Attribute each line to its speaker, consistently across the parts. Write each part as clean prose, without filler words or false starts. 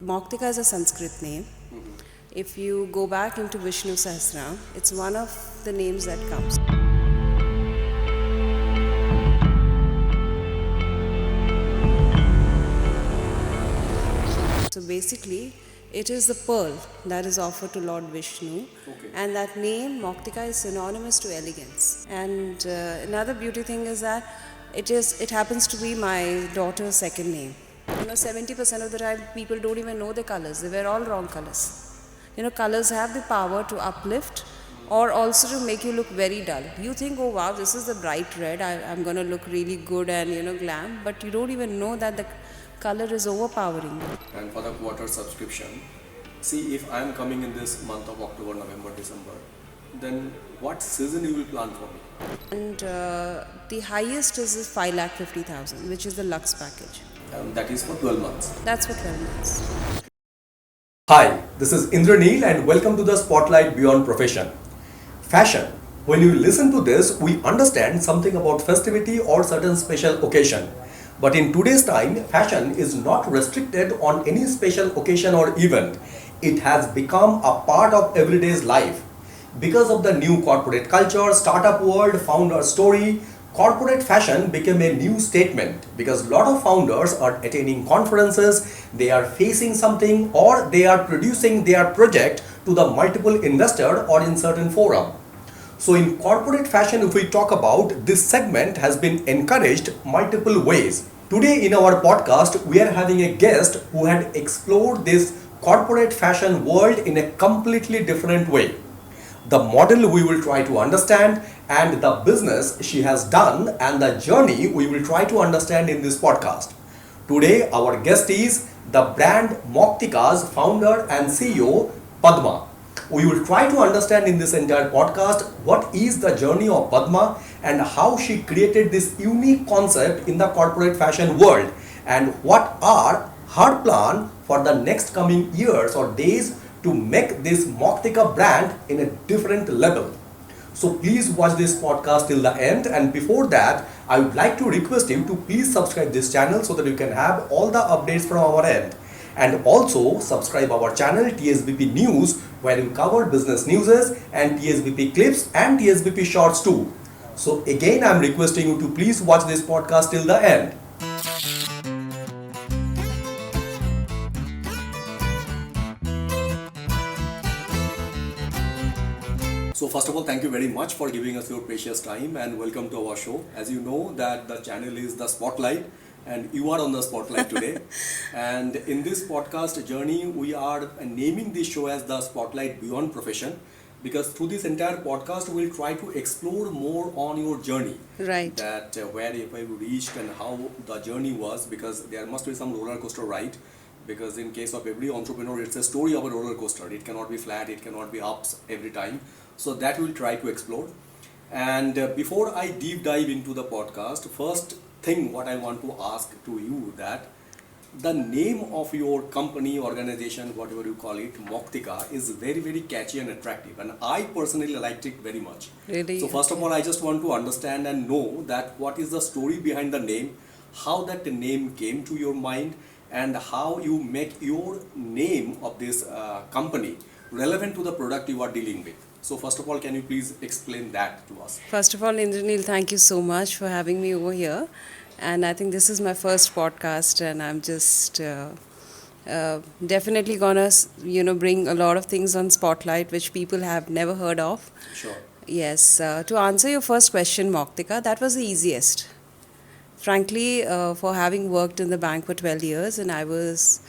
Speaker 1: Mouktika is a Sanskrit name. If you go back into Vishnu Sahasranam, it's one of the names that comes. So basically, it is the pearl that is offered to Lord Vishnu, and that name Mouktika is synonymous to elegance. And another beauty thing is that it happens to be my daughter's second name. 70% of the time people don't even know the colors. They wear all wrong colors. Colors have the power to uplift or also to make you look very dull. You think, oh wow, this is the bright red, I'm going to look really good and glam, but you don't even know that the color is overpowering.
Speaker 2: And for the quarter subscription, see, if I am coming in this month of October, November, December, then what season you will plan for me?
Speaker 1: And the highest is 5,50,000, which is the Lux package.
Speaker 2: That is for 12 months.
Speaker 1: That's for 12 months.
Speaker 2: Hi, this is Indraneel and welcome to the Spotlight Beyond Profession. Fashion. When you listen to this, we understand something about festivity or certain special occasion. But in today's time, fashion is not restricted on any special occasion or event. It has become a part of everyday's life. Because of the new corporate culture, startup world, founder story, corporate fashion became a new statement because a lot of founders are attending conferences, they are facing something or they are producing their project to the multiple investor or in certain forum. So in corporate fashion, if we talk about, this segment has been encouraged multiple ways. Today in our podcast, we are having a guest who had explored this corporate fashion world in a completely different way. The model we will try to understand and the business she has done and the journey we will try to understand in this podcast. Today our guest is the brand Mouktika's founder and CEO Padma. We will try to understand in this entire podcast what is the journey of Padma and how she created this unique concept in the corporate fashion world and what are her plan for the next coming years or days to make this Mouktika brand in a different level. So please watch this podcast till the end, and before that I would like to request you to please subscribe this channel so that you can have all the updates from our end, and also subscribe our channel TSBP News where we cover business news and TSBP clips and TSBP shorts too. So again I am requesting you to please watch this podcast till the end. So first of all, thank you very much for giving us your precious time and welcome to our show. As you know that the channel is the Spotlight and you are on the Spotlight today. And in this podcast journey, we are naming this show as the Spotlight Beyond Profession because through this entire podcast, we'll try to explore more on your journey.
Speaker 1: Right.
Speaker 2: That where you reached and how the journey was, because there must be some roller coaster ride. Because in case of every entrepreneur, it's a story of a roller coaster. It cannot be flat, it cannot be ups every time. So that we'll try to explore. And before I deep dive into the podcast, first thing what I want to ask to you that the name of your company, organization, whatever you call it, Mouktika, is very, very catchy and attractive. And I personally liked it very much.
Speaker 1: Really?
Speaker 2: So first of all, I just want to understand and know that what is the story behind the name, how that name came to your mind, and how you make your name of this company relevant to the product you are dealing with. So first of all, can you please explain that to us?
Speaker 1: First of all, Indraneel, thank you so much for having me over here. And I think this is my first podcast, and I'm just definitely gonna, bring a lot of things on Spotlight which people have never heard of.
Speaker 2: Sure.
Speaker 1: Yes. To answer your first question, Mouktika, that was the easiest. Frankly, for having worked in the bank for 12 years, and I was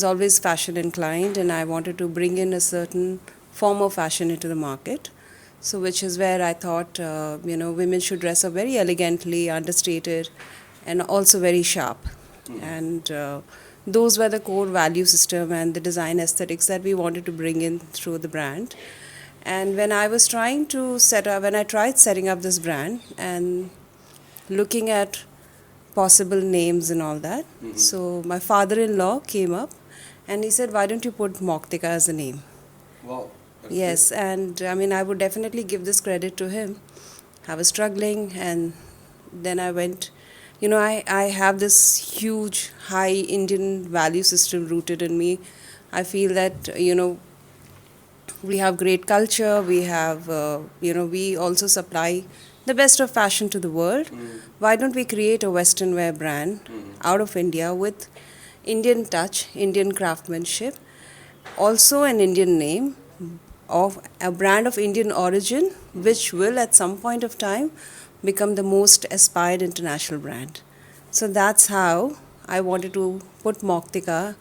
Speaker 1: always fashion inclined, and I wanted to bring in a certain form of fashion into the market. So which is where I thought, women should dress up very elegantly, understated, and also very sharp. And those were the core value system and the design aesthetics that we wanted to bring in through the brand. And when I tried setting up this brand and looking at possible names and all that, so my father-in-law came up and he said, why don't you put Mouktika as a name?
Speaker 2: Wow.
Speaker 1: Yes, and I would definitely give this credit to him. I was struggling, and then I went I have this huge, high Indian value system rooted in me. I feel that, we have great culture, we also supply the best of fashion to the world. Why don't we create a Western wear brand out of India with Indian touch, Indian craftsmanship, also an Indian name of a brand of Indian origin, which will at some point of time become the most aspired international brand. So that's how I wanted to put Mouktika,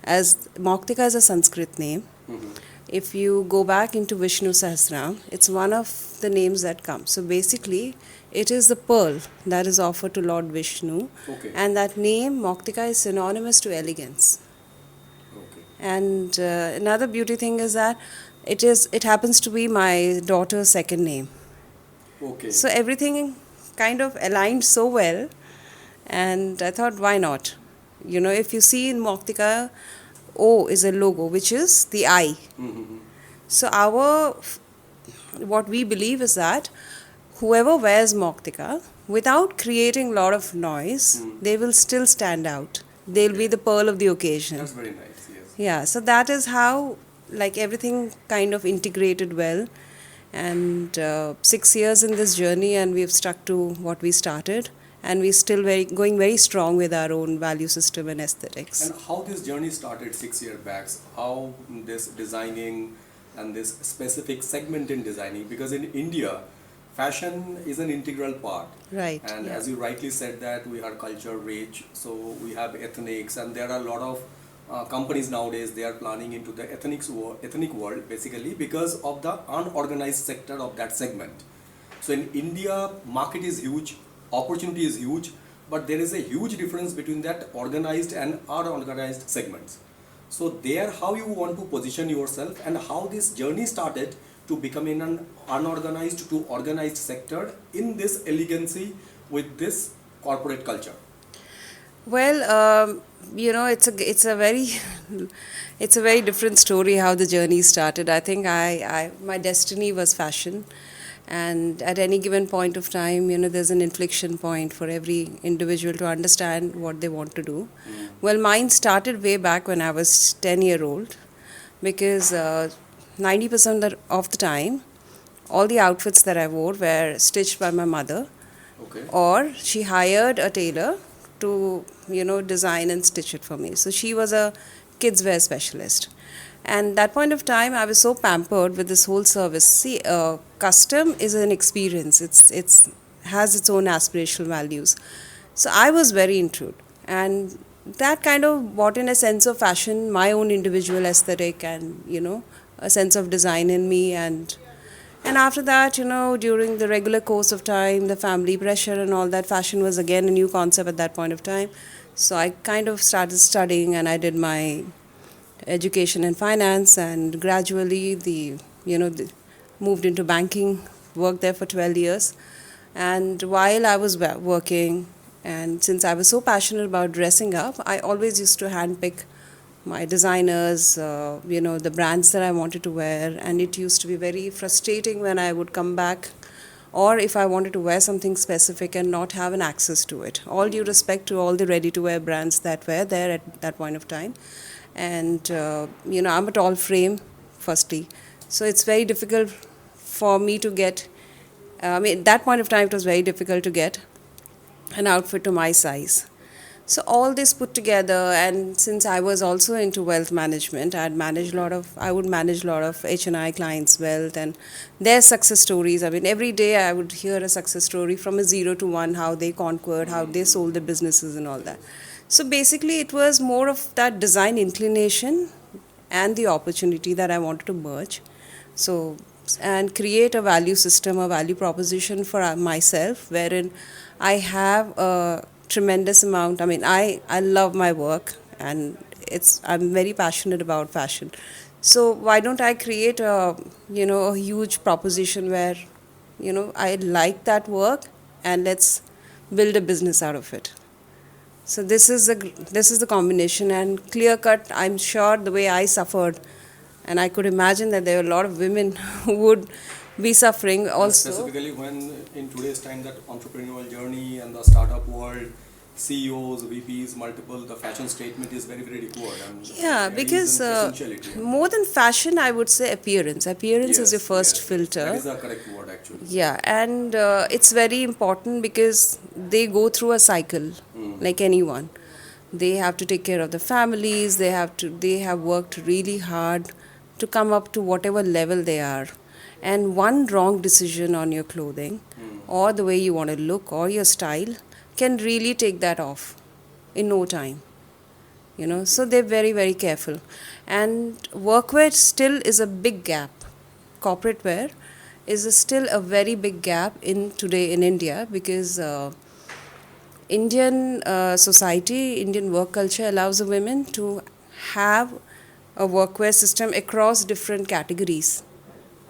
Speaker 1: as Mouktika is a Sanskrit name. If you go back into Vishnu Sahasranam, it's one of the names that comes. So basically, it is the pearl that is offered to Lord Vishnu,
Speaker 2: Okay.
Speaker 1: and that name Mouktika is synonymous to elegance.
Speaker 2: Okay.
Speaker 1: And another beauty thing is that it happens to be my daughter's second name.
Speaker 2: Okay.
Speaker 1: So everything kind of aligned so well, and I thought, why not? If you see in Mouktika, O is a logo, which is the eye. So what we believe is that whoever wears Mouktika, without creating a lot of noise, they will still stand out. They'll be the pearl of the occasion.
Speaker 2: That's very nice. Yes.
Speaker 1: Yeah, so that is how, like, everything kind of integrated well. And 6 years in this journey, and we've stuck to what we started, and we're still going very strong with our own value system and aesthetics.
Speaker 2: And how this journey started 6 years back? How this designing and this specific segment in designing? Because in India, fashion is an integral part.
Speaker 1: Right.
Speaker 2: And
Speaker 1: yeah.
Speaker 2: as you rightly said that we are culture rich, so we have ethnics, and there are a lot of companies nowadays, they are planning into the ethnic world basically because of the unorganized sector of that segment. So in India, market is huge, opportunity is huge, but there is a huge difference between that organized and unorganized segments. So there, how you want to position yourself and how this journey started to becoming an unorganized to organized sector in this elegancy with this corporate culture.
Speaker 1: Well, it's a very it's a very different story how the journey started. I think my destiny was fashion, and at any given point of time, there's an inflection point for every individual to understand what they want to do. Well, mine started way back when I was 10-year-old, because 90% of the time, all the outfits that I wore were stitched by my mother,
Speaker 2: Okay.
Speaker 1: or she hired a tailor to design and stitch it for me. So she was a kids wear specialist, and that point of time I was so pampered with this whole service. See, custom is an experience. It's has its own aspirational values. So I was very into it, and that kind of brought in a sense of fashion, my own individual aesthetic, and a sense of design in me. And after that, during the regular course of time, the family pressure and all that, fashion was again a new concept at that point of time. So I kind of started studying, and I did my education in finance, and gradually moved into banking, worked there for 12 years. And while I was working, and since I was so passionate about dressing up, I always used to handpick my designers, the brands that I wanted to wear. And it used to be very frustrating when I would come back, or if I wanted to wear something specific and not have an access to it. All due respect to all the ready-to-wear brands that were there at that point of time. And, I'm a tall frame, firstly. So it's very difficult for me to get, at that point of time, it was very difficult to get an outfit to my size. So all this put together, and since I was also into wealth management, I would manage a lot of H&I clients' wealth and their success stories. Every day I would hear a success story from a 0 to 1, how they conquered, how they sold their businesses and all that. So basically it was more of that design inclination and the opportunity that I wanted to merge. So, and create a value system, a value proposition for myself, wherein I have a tremendous amount. I love my work, and I'm very passionate about fashion. So why don't I create a huge proposition where I like that work, and let's build a business out of it. So this is the combination, and clear cut. I'm sure the way I suffered, and I could imagine that there were a lot of women who would be suffering
Speaker 2: And
Speaker 1: also.
Speaker 2: specifically when in today's time that entrepreneurial journey and the startup world, CEOs, VPs, multiple, the fashion statement is very, very required and
Speaker 1: Yeah,
Speaker 2: it is
Speaker 1: because
Speaker 2: an essentiality.
Speaker 1: more than fashion, I would say appearance. Appearance is your
Speaker 2: Yes,
Speaker 1: first
Speaker 2: yes, yes. That
Speaker 1: filter.
Speaker 2: is the correct word actually.
Speaker 1: Yeah, and it's very important because they go through a cycle like anyone. They have to take care of the families, they have worked really hard to come up to whatever level they are. And one wrong decision on your clothing or the way you want to look or your style can really take that off in no time. So they're very, very careful. And workwear still is a big gap. Corporate wear is still a very big gap in today in India because Indian society, Indian work culture allows the women to have a workwear system across different categories.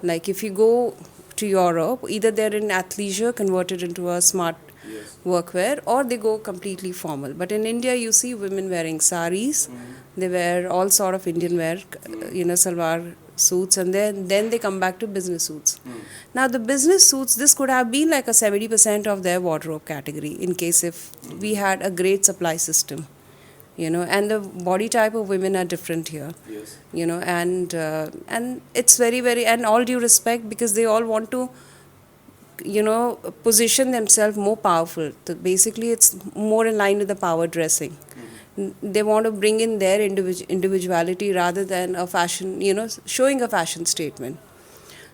Speaker 1: Like if you go to Europe, either they're in athleisure converted into a smart
Speaker 2: Yes.
Speaker 1: workwear or they go completely formal. But in India, you see women wearing saris, they wear all sort of Indian wear, salwar suits, and then they come back to business suits. Now, the business suits, this could have been like a 70% of their wardrobe category in case if we had a great supply system. And the body type of women are different here.
Speaker 2: Yes.
Speaker 1: And it's very, very, and all due respect, because they all want to position themselves more powerful. So basically it's more in line with the power dressing. They want to bring in their individuality rather than a fashion, showing a fashion statement.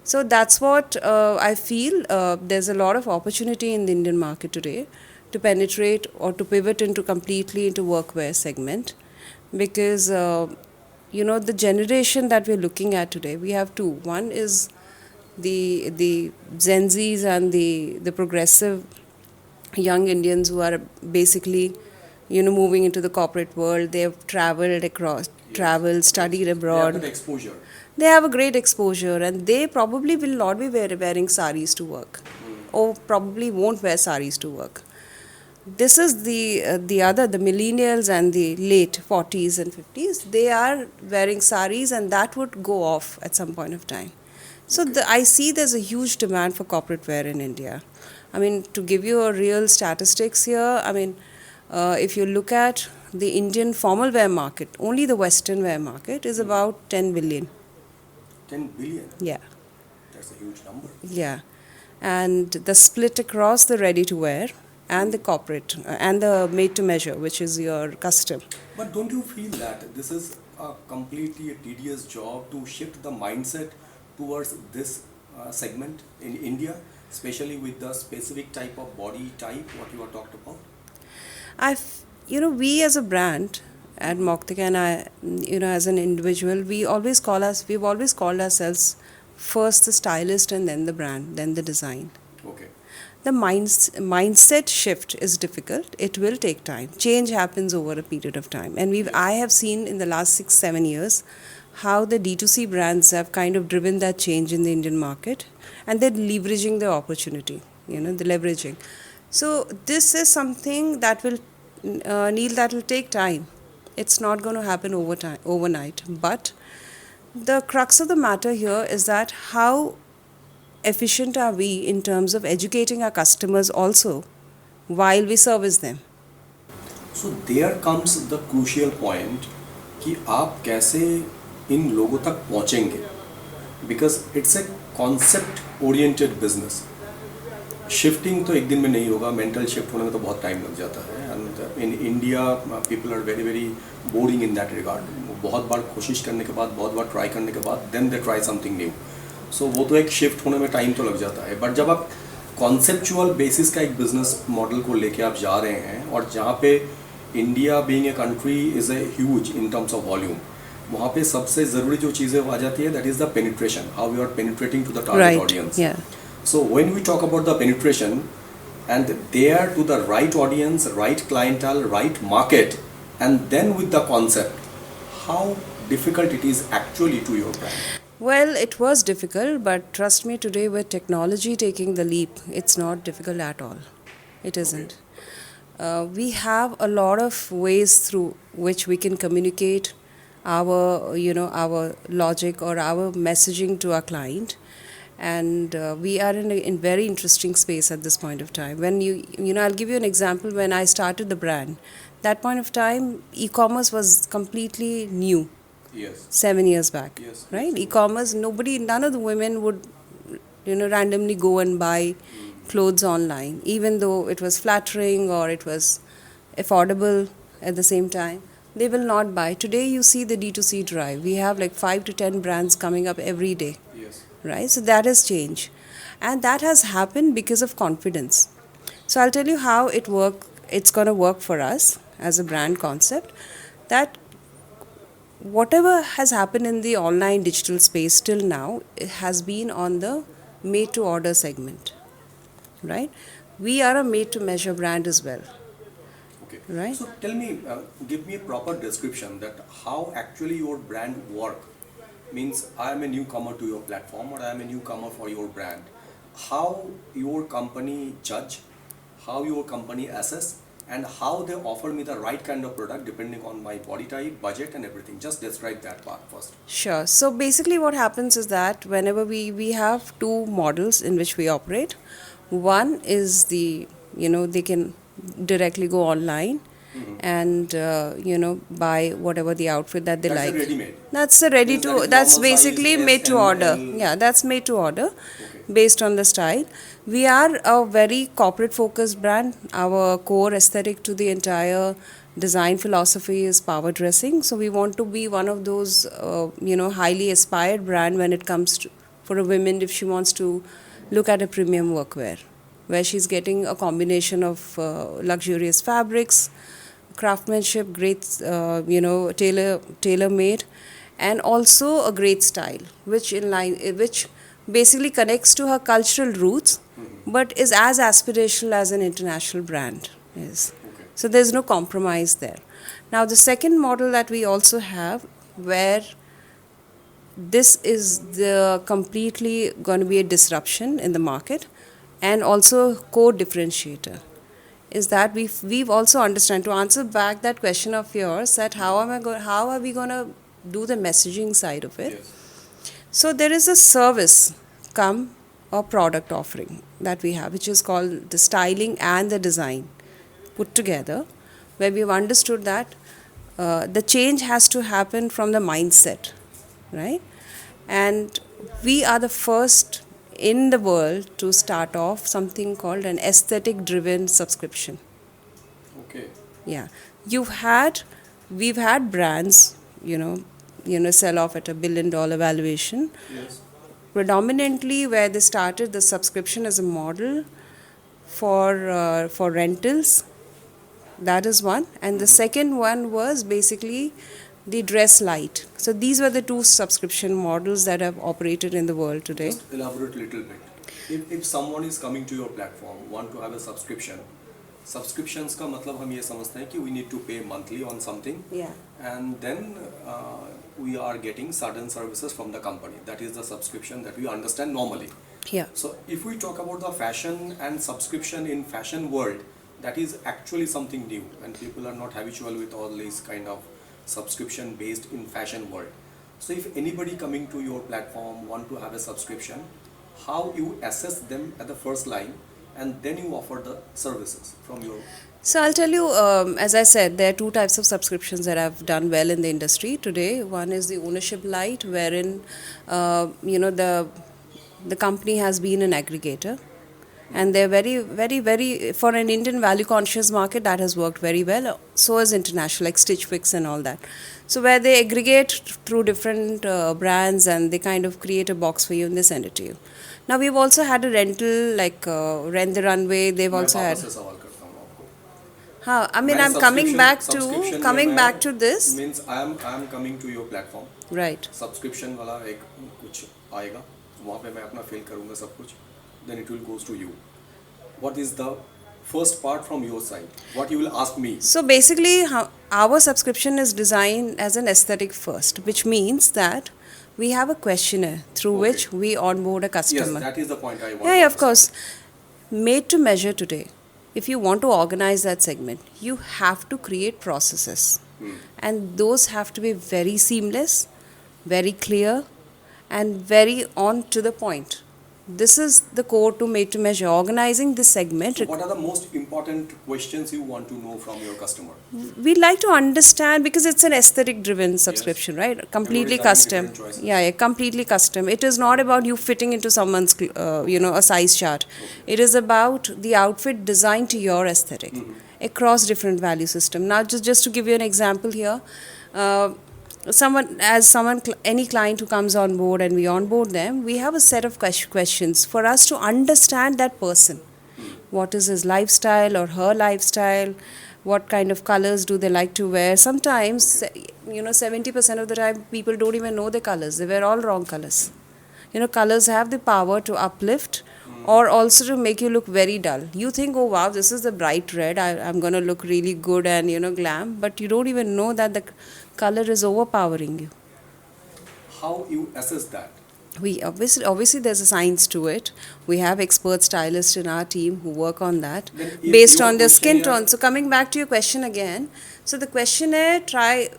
Speaker 1: So that's what I feel. There's a lot of opportunity in the Indian market today to penetrate or to pivot into completely into workwear segment, because the generation that we're looking at today, we have two. One is the Gen Zs and the progressive young Indians who are basically moving into the corporate world. They have traveled across, traveled, studied
Speaker 2: They have
Speaker 1: abroad.
Speaker 2: that exposure.
Speaker 1: They have a great exposure, and they probably will not be wearing saris to work, or probably won't wear saris to work. This is the millennials and the late 40s and 50s. They are wearing saris, and that would go off at some point of time. So I see there's a huge demand for corporate wear in India. I mean, to give you a real statistics here, I mean, if you look at the Indian formal wear market, only the Western wear market is about 10 billion.
Speaker 2: 10 billion.
Speaker 1: Yeah,
Speaker 2: That's a huge number.
Speaker 1: yeah. And the split across the ready to wear and the corporate and the made to measure, which is your custom.
Speaker 2: But don't you feel that this is a completely a tedious job to shift the mindset towards this segment in India, especially with the specific type of body type what you are talked about?
Speaker 1: We as a brand at Mouktika, and I, as an individual, we've always called ourselves first the stylist and then the brand, then the design.
Speaker 2: Okay.
Speaker 1: The mindset shift is difficult. It will take time. Change happens over a period of time. And I have seen in the last 6-7 years how the D2C brands have kind of driven that change in the Indian market, and they're leveraging the opportunity, the leveraging. So this is something that will, Neil, that will take time. It's not going to happen overnight. But the crux of the matter here is that how efficient are we in terms of educating our customers also while we service them.
Speaker 2: So there comes the crucial point कि आप कैसे इन लोगों तक पहुंचेंगे, because it's a concept oriented business. Shifting तो एक दिन में नहीं होगा, मेंटल शिफ्ट होने में तो बहुत टाइम लग जाता है, and in India people are very very boring in that regard. बहुत बार कोशिश करने के बाद, बहुत बार ट्राई करने के बाद, then they try something new. So वो तो एक शिफ्ट होने में टाइम तो लग जाता है. बट जब आप कॉन्सेप्चुअल बेसिस का एक बिजनेस मॉडल को लेके आप जा रहे हैं, और जहाँ पे India being a country is a huge in terms of volume, वहाँ पे सबसे ज़रूरी जो चीज़ें आ जाती है, that is the penetration, how you are penetrating to the target audience. So when we talk about the penetration, and there to the right audience, right clientele, right market, and then with the concept, how difficult it is actually to your brand?
Speaker 1: Well, it was difficult, but trust me, today with technology taking the leap, it's not difficult at all. It isn't. We have a lot of ways through which we can communicate our logic or our messaging to our client. and we are in a in very interesting space at this point of time. When I'll give you an example. When I started the brand, that point of time, e-commerce was completely new.
Speaker 2: Yes.
Speaker 1: 7 years back,
Speaker 2: Yes.
Speaker 1: right?
Speaker 2: Yes.
Speaker 1: E-commerce, none of the women would, randomly go and buy clothes online, even though it was flattering or it was affordable at the same time. They will not buy. Today, you see the D2C drive. We have like 5 to 10 brands coming up every day,
Speaker 2: Yes.
Speaker 1: right? So that has changed. And that has happened because of confidence. So I'll tell you how it's going to work for us as a brand concept, that whatever has happened in the online digital space till now, it has been on the made to order segment, right? We are a made to measure brand as well,
Speaker 2: Okay.
Speaker 1: right?
Speaker 2: So tell me, give me a proper description that how actually your brand work. Means I am a newcomer to your platform or I am a newcomer for your brand. How your company judge, how your company assess, and how they offer me the right kind of product depending on my body type, budget, and everything. Just describe that part first.
Speaker 1: Sure. So basically, what happens is that whenever we have two models in which we operate. One is they can directly go online and buy whatever the outfit that they
Speaker 2: That's a
Speaker 1: like.
Speaker 2: ready-made.
Speaker 1: That's the ready
Speaker 2: Means that
Speaker 1: to.
Speaker 2: is
Speaker 1: That's
Speaker 2: normal size,
Speaker 1: basically
Speaker 2: S,
Speaker 1: made to
Speaker 2: M,
Speaker 1: order.
Speaker 2: L.
Speaker 1: Yeah, that's made to order,
Speaker 2: Okay.
Speaker 1: based on the style. We are a very corporate focused brand. Our core aesthetic to the entire design philosophy is power dressing. So we want to be one of those highly aspired brand when it comes to for a woman if she wants to look at a premium workwear, where she's getting a combination of luxurious fabrics, craftsmanship, great tailor made, and also a great style, which basically connects to her cultural roots, but is as aspirational as an international brand is.
Speaker 2: Okay.
Speaker 1: So there's no compromise there. Now the second model that we also have, where this is the completely going to be a disruption in the market and also core differentiator, is that we've also understand, to answer back that question of yours, that how are we going to do the messaging side of it.
Speaker 2: Yes.
Speaker 1: So there is a service come or product offering that we have, which is called the styling and the design put together, where we've understood that the change has to happen from the mindset, right? And we are the first in the world to start off something called an aesthetic driven subscription.
Speaker 2: Okay.
Speaker 1: Yeah, we've had brands, sell off at $1 billion valuation,
Speaker 2: Yes.
Speaker 1: predominantly where they started the subscription as a model for rentals. That is one, and the second one was basically the dress light. So these were the two subscription models that have operated in the world today.
Speaker 2: Just elaborate a little bit. If someone is coming to your platform, want to have a subscription, subscriptions का मतलब हम ये समझते हैं कि we need to pay monthly on something,
Speaker 1: Yeah.
Speaker 2: and then we are getting certain services from the company. That is the subscription that we understand normally.
Speaker 1: Yeah.
Speaker 2: So if we talk about the fashion and subscription in fashion world, that is actually something new, and people are not habitual with all these kind of subscription based in fashion world. So if anybody coming to your platform want to have a subscription, how you assess them at the first line, and then you offer the services from your.
Speaker 1: So I'll tell you, as I said, there are two types of subscriptions that have done well in the industry today. One is the ownership light, wherein the company has been an aggregator, and they're very, very, very, for an Indian value conscious market, that has worked very well. So is international, like Stitch Fix and all that. So where they aggregate through different brands, and they kind of create a box for you and they send it to you. Now we've also had a rental, like Rent the Runway. They've also had. I mean, I'm coming back to this.
Speaker 2: Means I am coming to your platform.
Speaker 1: Right.
Speaker 2: Subscription वाला एक कुछ आएगा, वहाँ पे मैं अपना fill करूँगा सब कुछ. Then it will goes to you. What is the first part from your side? What you will ask me?
Speaker 1: So basically, our subscription is designed as an aesthetic first, which means that we have a questionnaire through which we onboard a customer.
Speaker 2: Yes, that is the point I want.
Speaker 1: Yeah, of course. Made to measure today. If you want to organize that segment, you have to create processes. And those have to be very seamless, very clear, and very on to the point. This is the core to made to measure. Organizing this segment,
Speaker 2: So what are the most important questions you want to know from your customer?
Speaker 1: we'd like to understand, because it's an aesthetic driven subscription, right? Completely
Speaker 2: Everybody's having
Speaker 1: custom.
Speaker 2: different choices.
Speaker 1: Yeah, completely custom. It is not about you fitting into someone's, a size chart. It is about the outfit designed to your aesthetic across different value system. Now, just to give you an example here, uh, any client who comes on board and we onboard them, we have a set of questions for us to understand that person. What is his lifestyle or her lifestyle? What kind of colors do they like to wear? Sometimes, 70% of the time people don't even know the colors. They wear all wrong colors. Colors have the power to uplift or also to make you look very dull. You think, oh wow, this is the bright red, I'm going to look really good and, glam, but you don't even know that the color is overpowering you.
Speaker 2: How you assess that?
Speaker 1: We obviously there's a science to it. We have expert stylists in our team who work on that
Speaker 2: Then if
Speaker 1: based
Speaker 2: your
Speaker 1: on their skin
Speaker 2: questionnaire-
Speaker 1: tone. So coming back to your question again, so the questionnaire,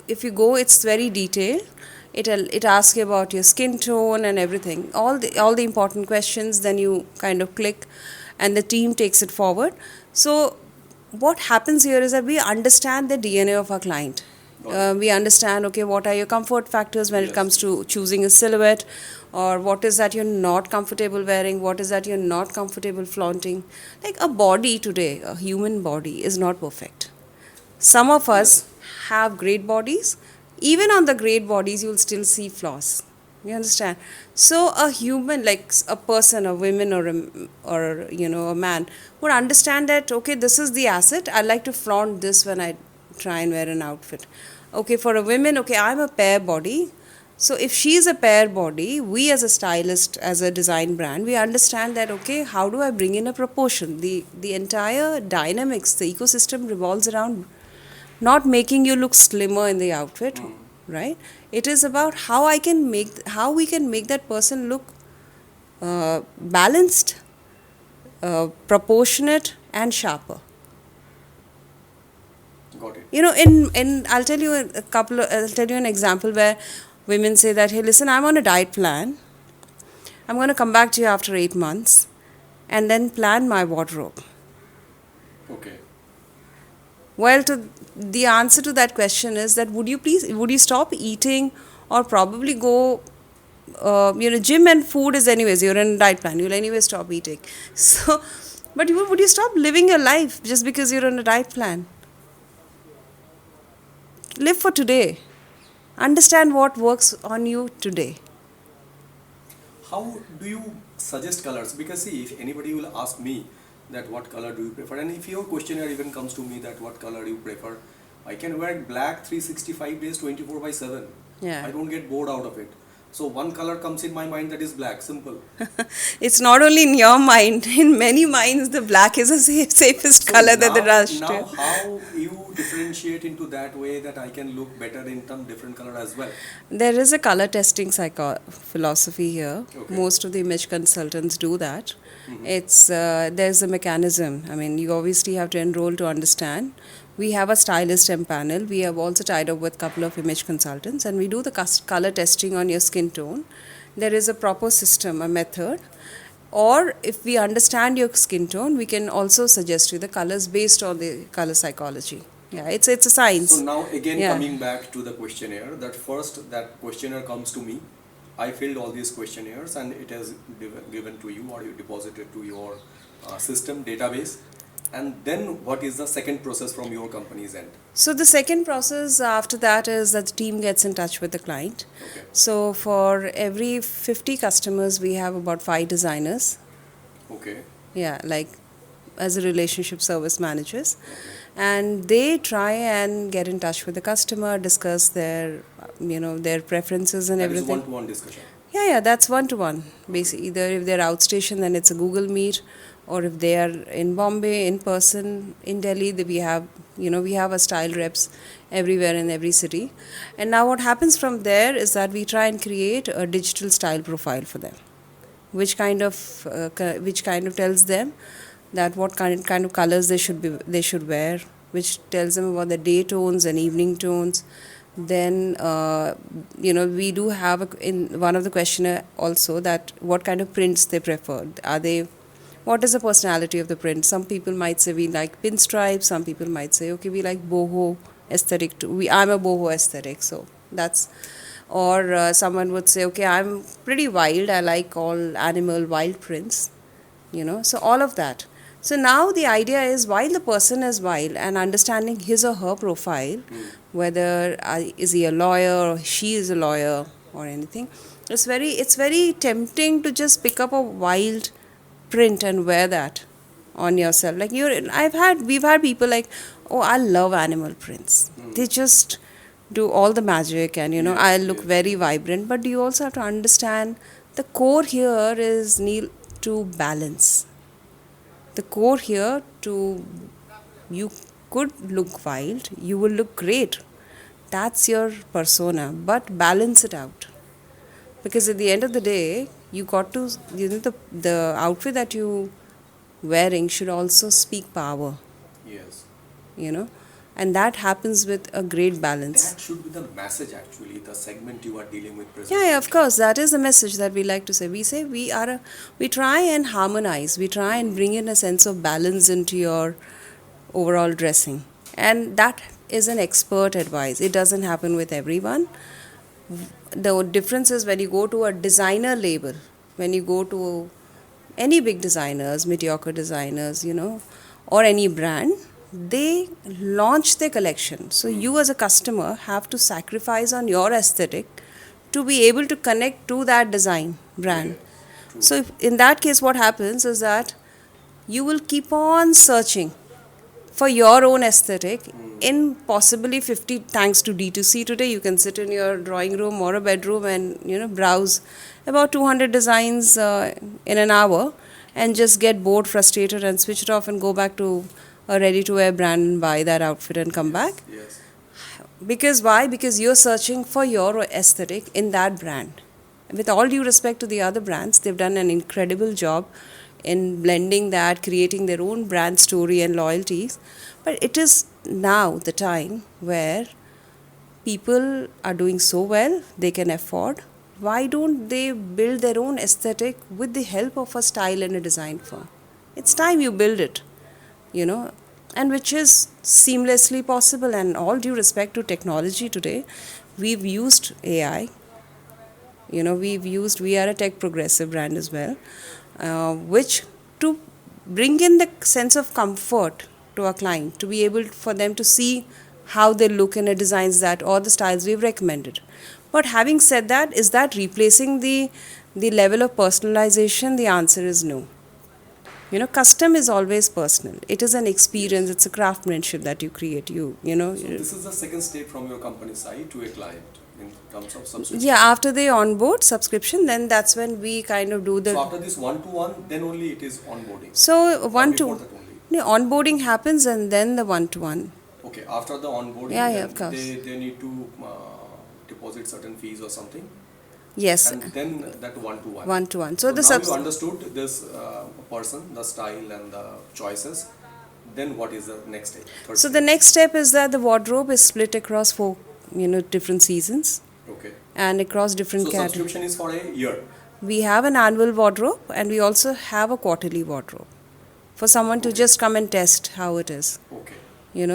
Speaker 1: if you go, it's very detailed. It asks you about your skin tone and everything, all the important questions. Then you kind of click, and the team takes it forward. So what happens here is that we understand the DNA of our client. We understand, okay, what are your comfort factors when it
Speaker 2: Yes.
Speaker 1: comes to choosing a silhouette, or what is that you're not comfortable wearing, what is that you're not comfortable flaunting. Like a body today, a human body is not perfect. Some of us have great bodies. Even on the great bodies, you'll still see flaws. You understand? So a human, like a person, a woman, or a man, would understand that, okay, this is the asset. I like to flaunt this when I try and wear an outfit. Okay, for a woman, okay, I'm a pair body. So if she's a pair body, we as a stylist, as a design brand, we understand that, okay, how do I bring in a proportion? The entire dynamics, the ecosystem revolves around not making you look slimmer in the outfit, right? It is about how we can make that person look balanced, proportionate, and sharper.
Speaker 2: Got it.
Speaker 1: In I'll tell you I'll tell you an example where women say that, hey, listen, I'm on a diet plan. I'm going to come back to you after 8 months and then plan my wardrobe.
Speaker 2: Okay.
Speaker 1: Well, the answer to that question is that would you stop eating, or probably go, gym and food is anyways, you're in a diet plan, you'll anyway stop eating. So, but would you stop living your life just because you're on a diet plan? Live for today. Understand what works on you today.
Speaker 2: How do you suggest colors? Because see, if anybody will ask me that what color do you prefer, and if your questionnaire even comes to me that what color you prefer, I can wear black 365 days 24 by 7.
Speaker 1: Yeah.
Speaker 2: I don't get bored out of it. So one color comes in my mind, that is black, simple.
Speaker 1: It's not only in your mind, in many minds, the black is the safest
Speaker 2: So
Speaker 1: color that the rush
Speaker 2: now
Speaker 1: to.
Speaker 2: how you differentiate into that way that I can look better in some different color as well?
Speaker 1: There is a color testing philosophy here.
Speaker 2: Okay.
Speaker 1: Most of the image consultants do that. There's a mechanism. I mean, you obviously have to enroll to understand. We have a stylist panel. We have also tied up with a couple of image consultants, and we do the color testing on your skin tone. There is a proper system, a method. Or if we understand your skin tone, we can also suggest you the colors based on the color psychology. Yeah, it's a science.
Speaker 2: So now again
Speaker 1: Yeah.
Speaker 2: coming back to the questionnaire, that questionnaire comes to me. I filled all these questionnaires and it is given to you, or you deposited to your system database. And then what is the second process from your company's end?
Speaker 1: So the second process after that is that the team gets in touch with the client.
Speaker 2: Okay.
Speaker 1: So for every 50 customers, we have about 5 designers.
Speaker 2: Okay.
Speaker 1: Yeah, like as a relationship service managers. And they try and get in touch with the customer, discuss their preferences and
Speaker 2: That is
Speaker 1: everything.
Speaker 2: one-to-one discussion.
Speaker 1: Yeah, that's one-to-one. Basically, either if they're outstation, then it's a Google Meet, or if they are in Bombay, in person, in Delhi, we have a style reps everywhere in every city. And now what happens from there is that we try and create a digital style profile for them, which kind of tells them that what kind of colors they should wear, which tells them about the day tones and evening tones, Then, we do have in one of the questionnaire also that what kind of prints they prefer. What is the personality of the print? Some people might say we like pinstripes. Some people might say, okay, we like boho aesthetic too. I'm a boho aesthetic, so that's. Or someone would say, okay, I'm pretty wild. I like all animal wild prints. So all of that. So now the idea is, while the person is wild and understanding his or her profile, whether is he a lawyer or she is a lawyer or anything, it's very tempting to just pick up a wild print and wear that on yourself. Like we've had people like, oh, I love animal prints. They just do all the magic, and I look very vibrant. But you also have to understand the core here is, Neil, to balance. The core here to, you could look wild, you will look great. That's your persona, but balance it out. Because at the end of the day, you got to, the outfit that you wearing should also speak power,
Speaker 2: Yes.
Speaker 1: you know, and that happens with a great balance.
Speaker 2: That should be the message actually, the segment you are dealing with
Speaker 1: Yeah, of course, that is the message that we like to say. We say we try and harmonize, we try and bring in a sense of balance into your overall dressing. And that is an expert advice. It doesn't happen with everyone. The difference is when you go to a designer label, when you go to any big designers, mediocre designers, or any brand, they launch their collection. So you as a customer have to sacrifice on your aesthetic to be able to connect to that design brand. So in that case, what happens is that you will keep on searching for your own aesthetic in possibly 50, thanks to D2C today, you can sit in your drawing room or a bedroom and, browse about 200 designs in an hour and just get bored, frustrated and switch it off and go back to a ready-to-wear brand and buy that outfit and come back.
Speaker 2: Yes.
Speaker 1: Because why? Because you're searching for your aesthetic in that brand. With all due respect to the other brands, they've done an incredible job in blending that, creating their own brand story and loyalties. But it is now the time where people are doing so well, they can afford. Why don't they build their own aesthetic with the help of a style and a design firm? It's time you build it, and which is seamlessly possible. And all due respect to technology today, we've used AI. We are a tech progressive brand as well, which to bring in the sense of comfort to our client, to be able for them to see how they look in a designs that or the styles we've recommended. But having said that, is that replacing the level of personalization? The answer is no. Custom is always personal. It is an experience. It's a craftsmanship that you create.
Speaker 2: So this is the second step from your company side to a client in terms of subscription.
Speaker 1: Yeah, after they onboard subscription, then that's when we kind of do the.
Speaker 2: So after this one-to-one, then only it is onboarding.
Speaker 1: So
Speaker 2: Before that only.
Speaker 1: onboarding happens and then the one-to-one.
Speaker 2: Okay, after the onboarding,
Speaker 1: Yeah,
Speaker 2: then
Speaker 1: of course.
Speaker 2: they need to deposit certain fees or something.
Speaker 1: Yes.
Speaker 2: And then that one-to-one.
Speaker 1: One-to-one. So the
Speaker 2: now you understood this person, the style and the choices. Then what is the next step?
Speaker 1: So the next step is that the wardrobe is split across 4, different seasons.
Speaker 2: Okay.
Speaker 1: And across different
Speaker 2: So
Speaker 1: categories.
Speaker 2: subscription is for a year.
Speaker 1: We have an annual wardrobe and we also have a quarterly wardrobe for someone to just come and test how it is.
Speaker 2: Okay.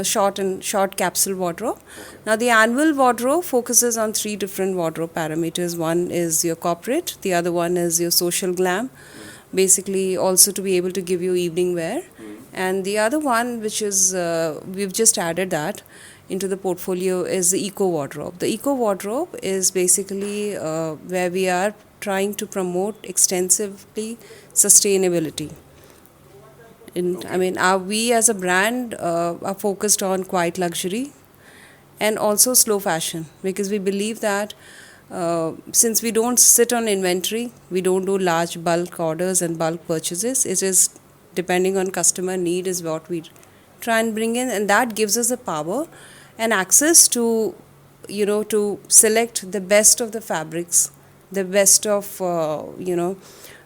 Speaker 1: Short capsule wardrobe.
Speaker 2: Okay.
Speaker 1: Now the annual wardrobe focuses on 3 different wardrobe parameters. One is your corporate, the other one is your social glam, basically also to be able to give you evening wear. And the other one, which is, we've just added that into the portfolio, is the eco wardrobe. The eco wardrobe is basically where we are trying to promote extensively sustainability. We as a brand are focused on quiet luxury and also slow fashion, because we believe that since we don't sit on inventory, we don't do large bulk orders and bulk purchases. It is depending on customer need is what we try and bring in, and that gives us the power and access to to select the best of the fabrics, the best of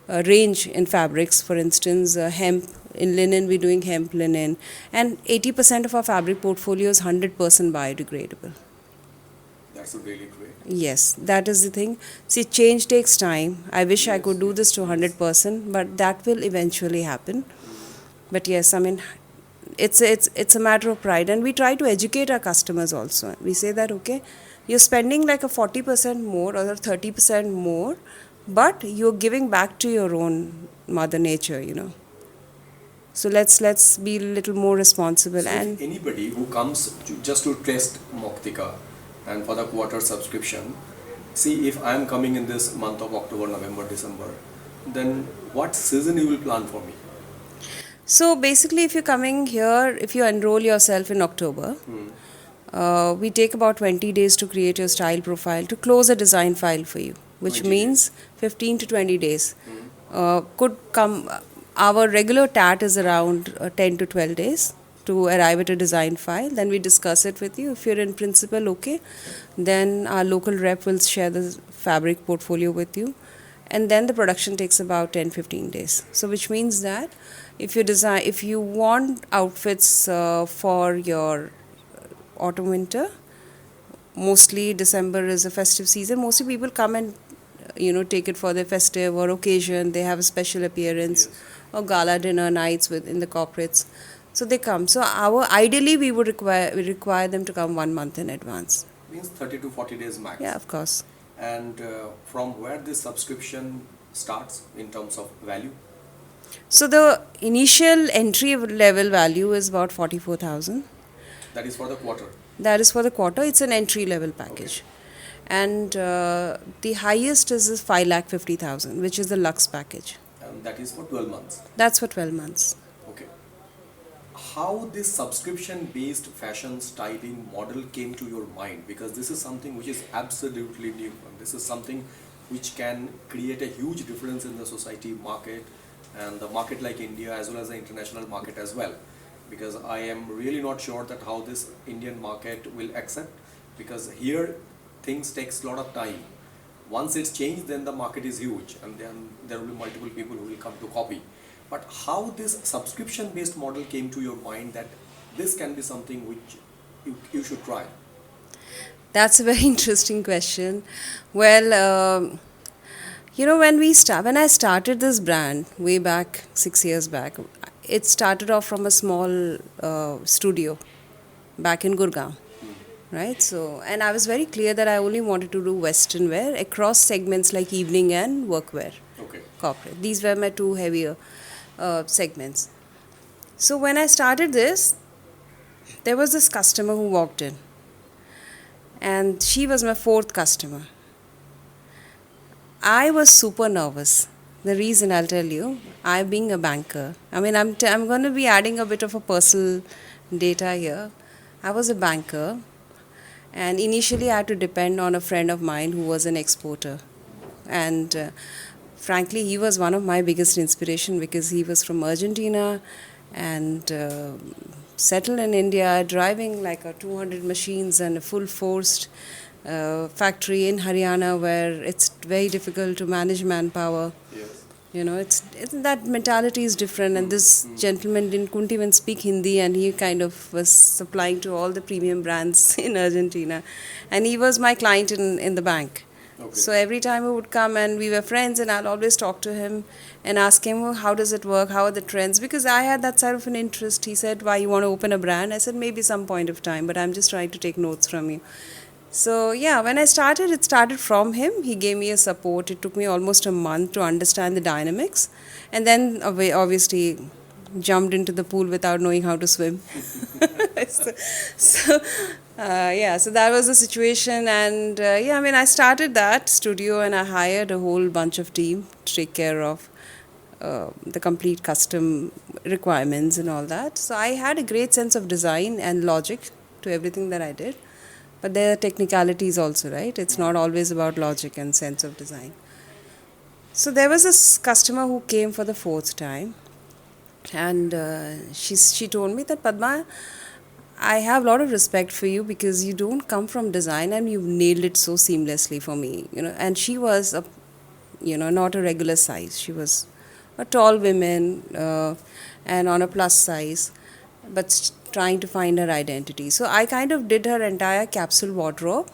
Speaker 1: range in fabrics. For instance, hemp. In linen, we're doing hemp linen, and 80% of our fabric portfolio is 100% biodegradable.
Speaker 2: That's really great.
Speaker 1: Yes, that is the thing. See, change takes time. I wish I could do this to 100%, but that will eventually happen. But yes, I mean, it's a matter of pride, and we try to educate our customers also. We say that okay, you're spending like a 40% more or 30% more, but you're giving back to your own mother nature, you know. So let's be a little more responsible.
Speaker 2: So
Speaker 1: And
Speaker 2: if anybody who comes just to test Mouktika and for the quarter subscription, see if I am coming in this month of October, November, December, then what season you will plan for me?
Speaker 1: so basically, if you're coming here, if you enroll yourself in October, we take about 20 days to create your style profile, to close a design file for you, which
Speaker 2: 20
Speaker 1: means 15 to 20 days. Could come, our regular TAT is around 10 to 12 days to arrive at a design file. Then we discuss it with you. If you're in principle okay, then our local rep will share the fabric portfolio with you. And then the production takes about 10-15 days. So which means that if you want outfits for your autumn winter, mostly December is a festive season. Mostly people come and take it for their festive or occasion. They have a special appearance.
Speaker 2: Yes.
Speaker 1: Or gala dinner nights in the corporates. So they come. So ideally we require them to come 1 month in advance.
Speaker 2: Means 30 to 40 days max.
Speaker 1: Yeah, of course.
Speaker 2: And from where this subscription starts in terms of value?
Speaker 1: So the initial entry level value is about 44,000.
Speaker 2: That is for the quarter.
Speaker 1: That is for the quarter. It's an entry level package. And the highest is 5,50,000, which is the Lux package.
Speaker 2: And that is for 12 months.
Speaker 1: That's for 12 months.
Speaker 2: Okay. How this subscription based fashion styling model came to your mind? Because this is something which is absolutely new. And this is something which can create a huge difference in the society market and the market like India as well as the international market as well. Because I am really not sure that how this Indian market will accept, because here things takes a lot of time. Once it's changed, then the market is huge and then there will be multiple people who will come to copy. But how this subscription based model came to your mind that this can be something which you should try?
Speaker 1: That's a very interesting question. Well, when I started this brand way back 6 years back, it started off from a small studio back in Gurgaon, right? So, and I was very clear that I only wanted to do Western wear across segments like evening and workwear,
Speaker 2: Okay.
Speaker 1: corporate. These were my two heavier segments. So when I started this, there was this customer who walked in, and she was my fourth customer. I was super nervous. The reason I'll tell you, I being a banker, I mean, I'm going to be adding a bit of a personal data here. I was a banker, and initially I had to depend on a friend of mine who was an exporter. And frankly, he was one of my biggest inspiration because he was from Argentina and settled in India, driving like a 200 machines and a full-forced factory in Haryana where it's very difficult to manage manpower.
Speaker 2: Yes.
Speaker 1: It's that mentality is different, and this gentleman couldn't even speak Hindi, and he kind of was supplying to all the premium brands in Argentina, and he was my client in the bank.
Speaker 2: Okay.
Speaker 1: So every time he would come and we were friends, and I'll always talk to him and ask him, "Oh, how does it work? How are the trends?" Because I had that sort of an interest. He said, "Why you want to open a brand?" I said, "Maybe some point of time, but I'm just trying to take notes from you." So yeah, when I started, it started from him. He gave me a support. It took me almost a month to understand the dynamics, and then obviously jumped into the pool without knowing how to swim. so so that was the situation, and I started that studio, and I hired a whole bunch of team to take care of the complete custom requirements and all that. So I had a great sense of design and logic to everything that I did. But there are technicalities also, right? It's not always about logic and sense of design. So there was this customer who came for the fourth time, and she told me that, "Padma, I have a lot of respect for you because you don't come from design and you've nailed it so seamlessly for me." And she was not a regular size. She was a tall woman and on a plus size, but trying to find her identity. So I kind of did her entire capsule wardrobe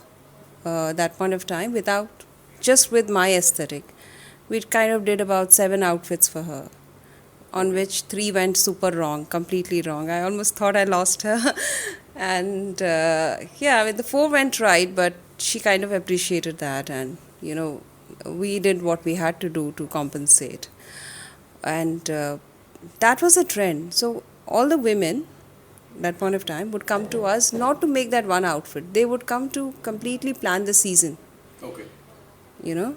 Speaker 1: that point of time without just with my aesthetic. We kind of did about 7 outfits for her, on which 3 went super wrong, completely wrong. I almost thought I lost her. And yeah, I mean, the 4 went right, but she kind of appreciated that. And, you know, we did what we had to do to compensate. And that was a trend. So all the women, that point of time, would come to us not to make that one outfit. They would come to completely plan the season,
Speaker 2: Okay.
Speaker 1: you know.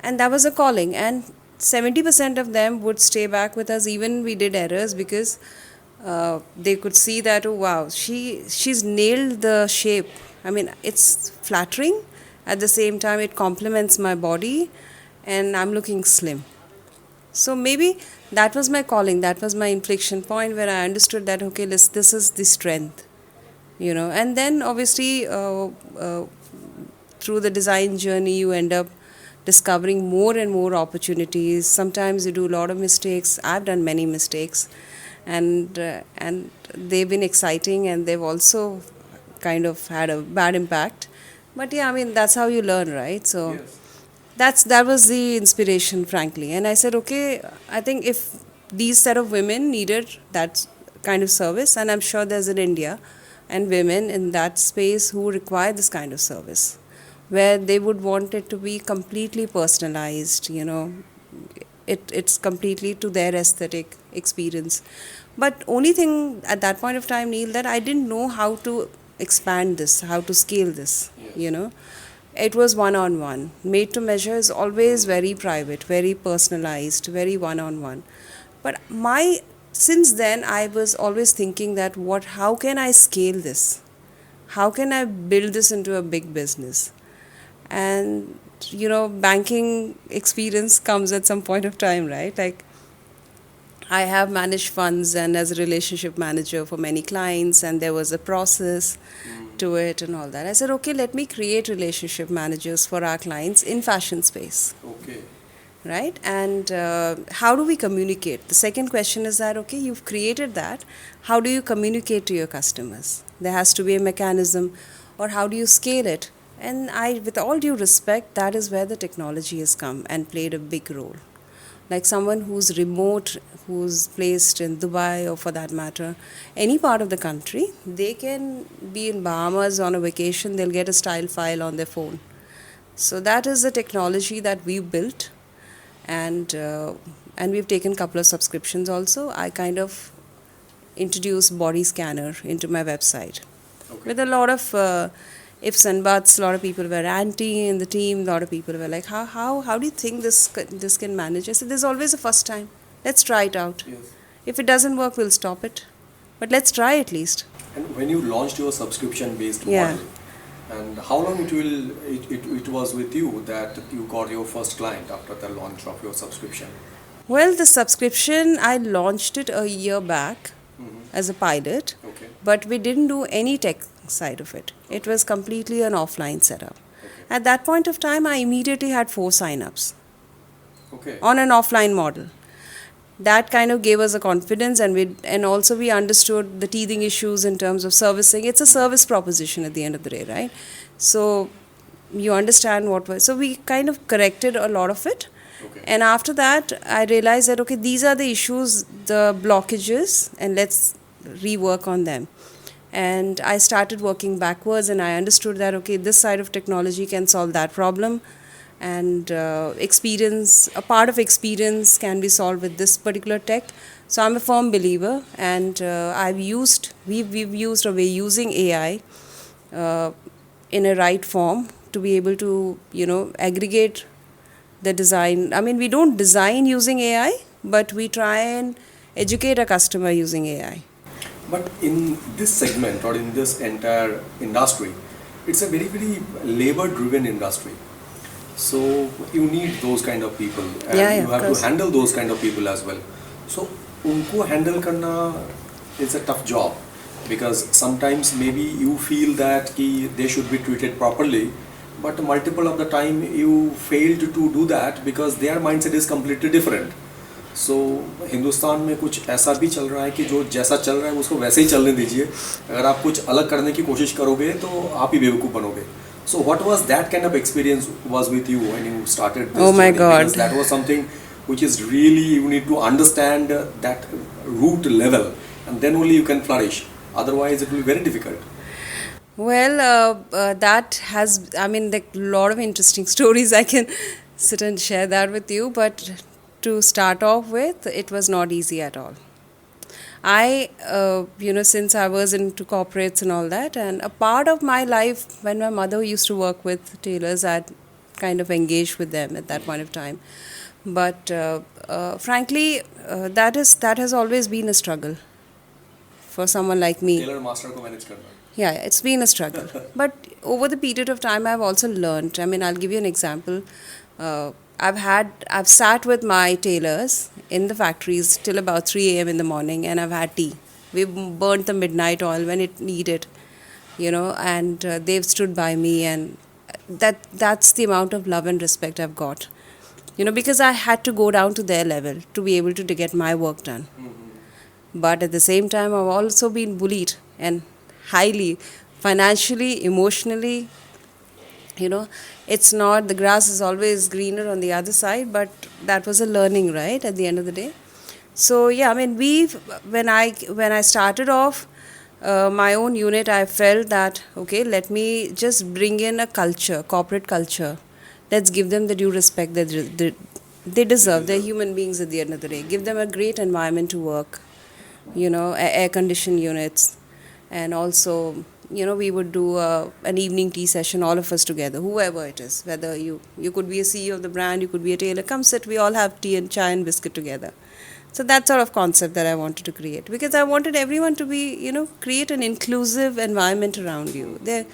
Speaker 1: And that was a calling. And 70% of them would stay back with us even we did errors, because they could see that, oh wow, she's nailed the shape. I mean, it's flattering, at the same time it complements my body, and I'm looking slim. So maybe that was my calling, that was my inflection point where I understood that, okay, this is the strength, you know. And then obviously through the design journey you end up discovering more and more opportunities. Sometimes you do a lot of mistakes. I've done many mistakes, and they've been exciting, and they've also kind of had a bad impact. But yeah, I mean, that's how you learn, right? So
Speaker 2: Yes.
Speaker 1: that was the inspiration, frankly. And I said, okay, I think if these set of women needed that kind of service, and I'm sure there's in India and women in that space who require this kind of service, where they would want it to be completely personalized, you know, it's completely to their aesthetic experience. But only thing at that point of time, Neil, that I didn't know how to expand this, how to scale this, you know. It was one-on-one. Made to measure is always very private, very personalized, very one-on-one. But since then, I was always thinking that how can I scale this? How can I build this into a big business? And, you know, banking experience comes at some point of time, right? Like, I have managed funds and as a relationship manager for many clients, and there was a process to it and all that. I said, okay, let me create relationship managers for our clients in fashion space,
Speaker 2: Okay.
Speaker 1: right? And how do we communicate? The second question is that, okay, you've created that. How do you communicate to your customers? There has to be a mechanism, or how do you scale it? And with all due respect, that is where the technology has come and played a big role. Like someone who's remote, who's placed in Dubai, or for that matter, any part of the country, they can be in Bahamas on a vacation, they'll get a style file on their phone. So that is the technology that we built, and we've taken a couple of subscriptions also. I kind of introduced body scanner into my website.
Speaker 2: Okay.
Speaker 1: With a lot of ifs and buts. A lot of people were anti in the team. A lot of people were like, how do you think this can manage? I said, there's always a first time. Let's try it out.
Speaker 2: Yes.
Speaker 1: If it doesn't work, we'll stop it. But let's try at least.
Speaker 2: And when you launched your subscription-based
Speaker 1: Yeah.
Speaker 2: model, and how long it was with you that you got your first client after the launch of your subscription?
Speaker 1: Well, the subscription, I launched it a year back as a pilot,
Speaker 2: Okay.
Speaker 1: but we didn't do any tech side of it. It was completely an offline setup.
Speaker 2: Okay.
Speaker 1: At that point of time, I immediately had 4 sign-ups
Speaker 2: Okay.
Speaker 1: on an offline model. That kind of gave us a confidence, and also we understood the teething issues in terms of servicing. It's a service proposition at the end of the day, right? So you understand so we kind of corrected a lot of it.
Speaker 2: Okay.
Speaker 1: And after that, I realized that, okay, these are the issues, the blockages, and let's rework on them. And I started working backwards, and I understood that, okay, this side of technology can solve that problem. And a part of experience can be solved with this particular tech. So I'm a firm believer, and we're using AI in a right form to be able to, you know, aggregate the design. I mean, we don't design using AI, but we try and educate a customer using AI.
Speaker 2: But in this segment or in this entire industry, it's a very, very labor-driven industry. So you need those kind of people, and
Speaker 1: Yeah,
Speaker 2: you have
Speaker 1: of course.
Speaker 2: to handle those kind of people as well. So unko handle karna is a tough job, because sometimes maybe you feel that they should be treated properly, but multiple of the time you failed to do that because their mindset is completely different. सो हिंदुस्तान में कुछ ऐसा भी चल रहा है कि जो जैसा चल रहा है उसको वैसे ही चलने दीजिए. अगर आप कुछ अलग करने की कोशिश करोगे तो आप ही बेवकूफ़ बनोगे. So what was that kind of experience was with you when you started this
Speaker 1: Oh my
Speaker 2: journey?
Speaker 1: God.
Speaker 2: Because that was something which is really, you need to understand that root level, and then only you can flourish. Otherwise it will be very difficult.
Speaker 1: Well, that has, I mean, like, a lot of interesting stories. I can sit and share that with you. But to start off with, it was not easy at all. Since I was into corporates and all that, and a part of my life when my mother used to work with tailors, I'd kind of engaged with them at that point of time. But frankly, that has always been a struggle for someone like me.
Speaker 2: Tailor master ko manage karna.
Speaker 1: Yeah, it's been a struggle. But over the period of time, I've also learned. I mean, I'll give you an example. I've sat with my tailors in the factories till about 3 a.m. in the morning, and I've had tea. We've burnt the midnight oil when it needed, and they've stood by me, and that's the amount of love and respect I've got. Because I had to go down to their level to be able to get my work done. But at the same time, I've also been bullied, and highly, financially, emotionally. It's not, the grass is always greener on the other side, but that was a learning, right, at the end of the day. So yeah, I mean, when I started off my own unit, I felt that, okay, let me just bring in a culture, corporate culture. Let's give them the due respect that they deserve. They're human beings at the end of the day. Give them a great environment to work, air conditioned units. And also, we would do an evening tea session, all of us together, whoever it is. Whether you could be a CEO of the brand, you could be a tailor, come sit, we all have tea and chai and biscuit together. So that sort of concept that I wanted to create, because I wanted everyone to be, create an inclusive environment around you. They're,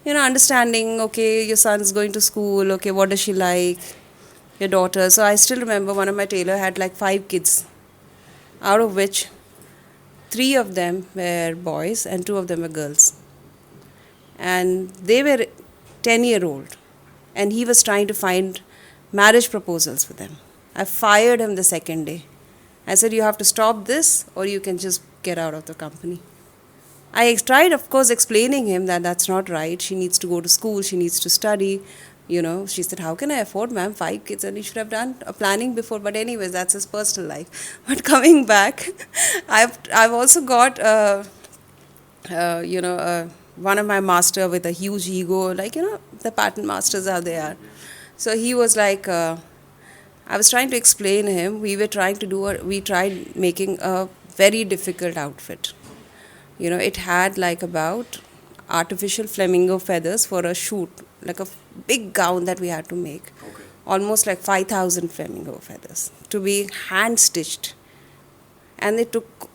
Speaker 1: understanding, okay, your son's going to school, okay, what does she like, your daughter. So I still remember one of my tailor had like 5 kids, out of which 3 of them were boys and 2 of them were girls. And they were 10-year-old, and he was trying to find marriage proposals for them. I fired him the second day. I said, you have to stop this or you can just get out of the company. I tried, of course, explaining him that that's not right. She needs to go to school, she needs to study. She said, how can I afford, ma'am, 5 kids? And he should have done a planning before. But anyways, that's his personal life. But coming back, I've also got, one of my master with a huge ego, like, the pattern masters are there. So he was like, I was trying to explain him, we tried making a very difficult outfit. It had like about artificial flamingo feathers for a shoot, like a big gown that we had to make.
Speaker 2: Okay.
Speaker 1: Almost like 5,000 flamingo feathers to be hand stitched. And it took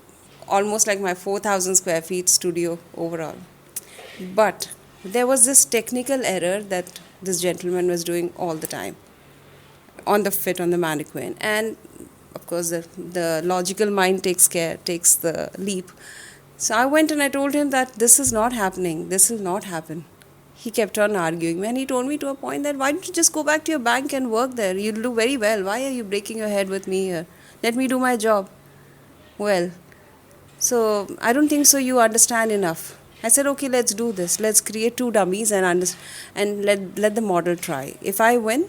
Speaker 1: almost like my 4,000 square feet studio overall. But there was this technical error that this gentleman was doing all the time on the fit, on the mannequin. And of course, the logical mind takes the leap. So I went and I told him that this is not happening. This will not happen. He kept on arguing. And he told me to a point that, why don't you just go back to your bank and work there? You'll do very well. Why are you breaking your head with me here? Let me do my job. Well, so I don't think so you understand enough. I said, okay, let's do this. Let's create 2 dummies and let the model try. If I win.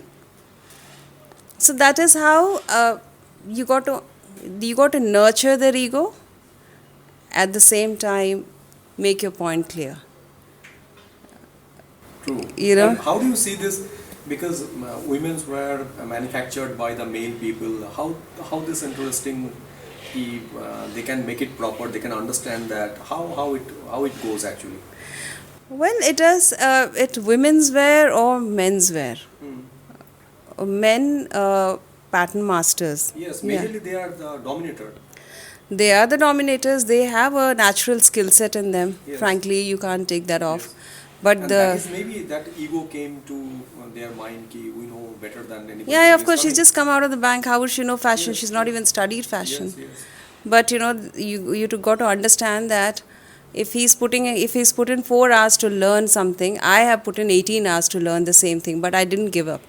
Speaker 1: So that is how you got to nurture their ego. At the same time, make your point clear.
Speaker 2: True.
Speaker 1: And
Speaker 2: how do you see this? Because women's wear manufactured by the male people. How this interesting? They can make it proper. They can understand that how it goes actually.
Speaker 1: Well, it is women's wear or men's wear. Men pattern masters.
Speaker 2: Yes, majorly they are the dominator.
Speaker 1: They are the dominators. They have a natural skill set in them.
Speaker 2: Yes.
Speaker 1: Frankly, you can't take that off.
Speaker 2: Yes.
Speaker 1: But
Speaker 2: and that is maybe that ego came to their mind. Ki we know better than anybody.
Speaker 1: Yeah, of course. She's just come out of the bank. How would she know fashion? Yes, she's not even studied fashion.
Speaker 2: Yes, yes.
Speaker 1: But you got to understand that if he's put in 4 hours to learn something, I have put in 18 hours to learn the same thing. But I didn't give up.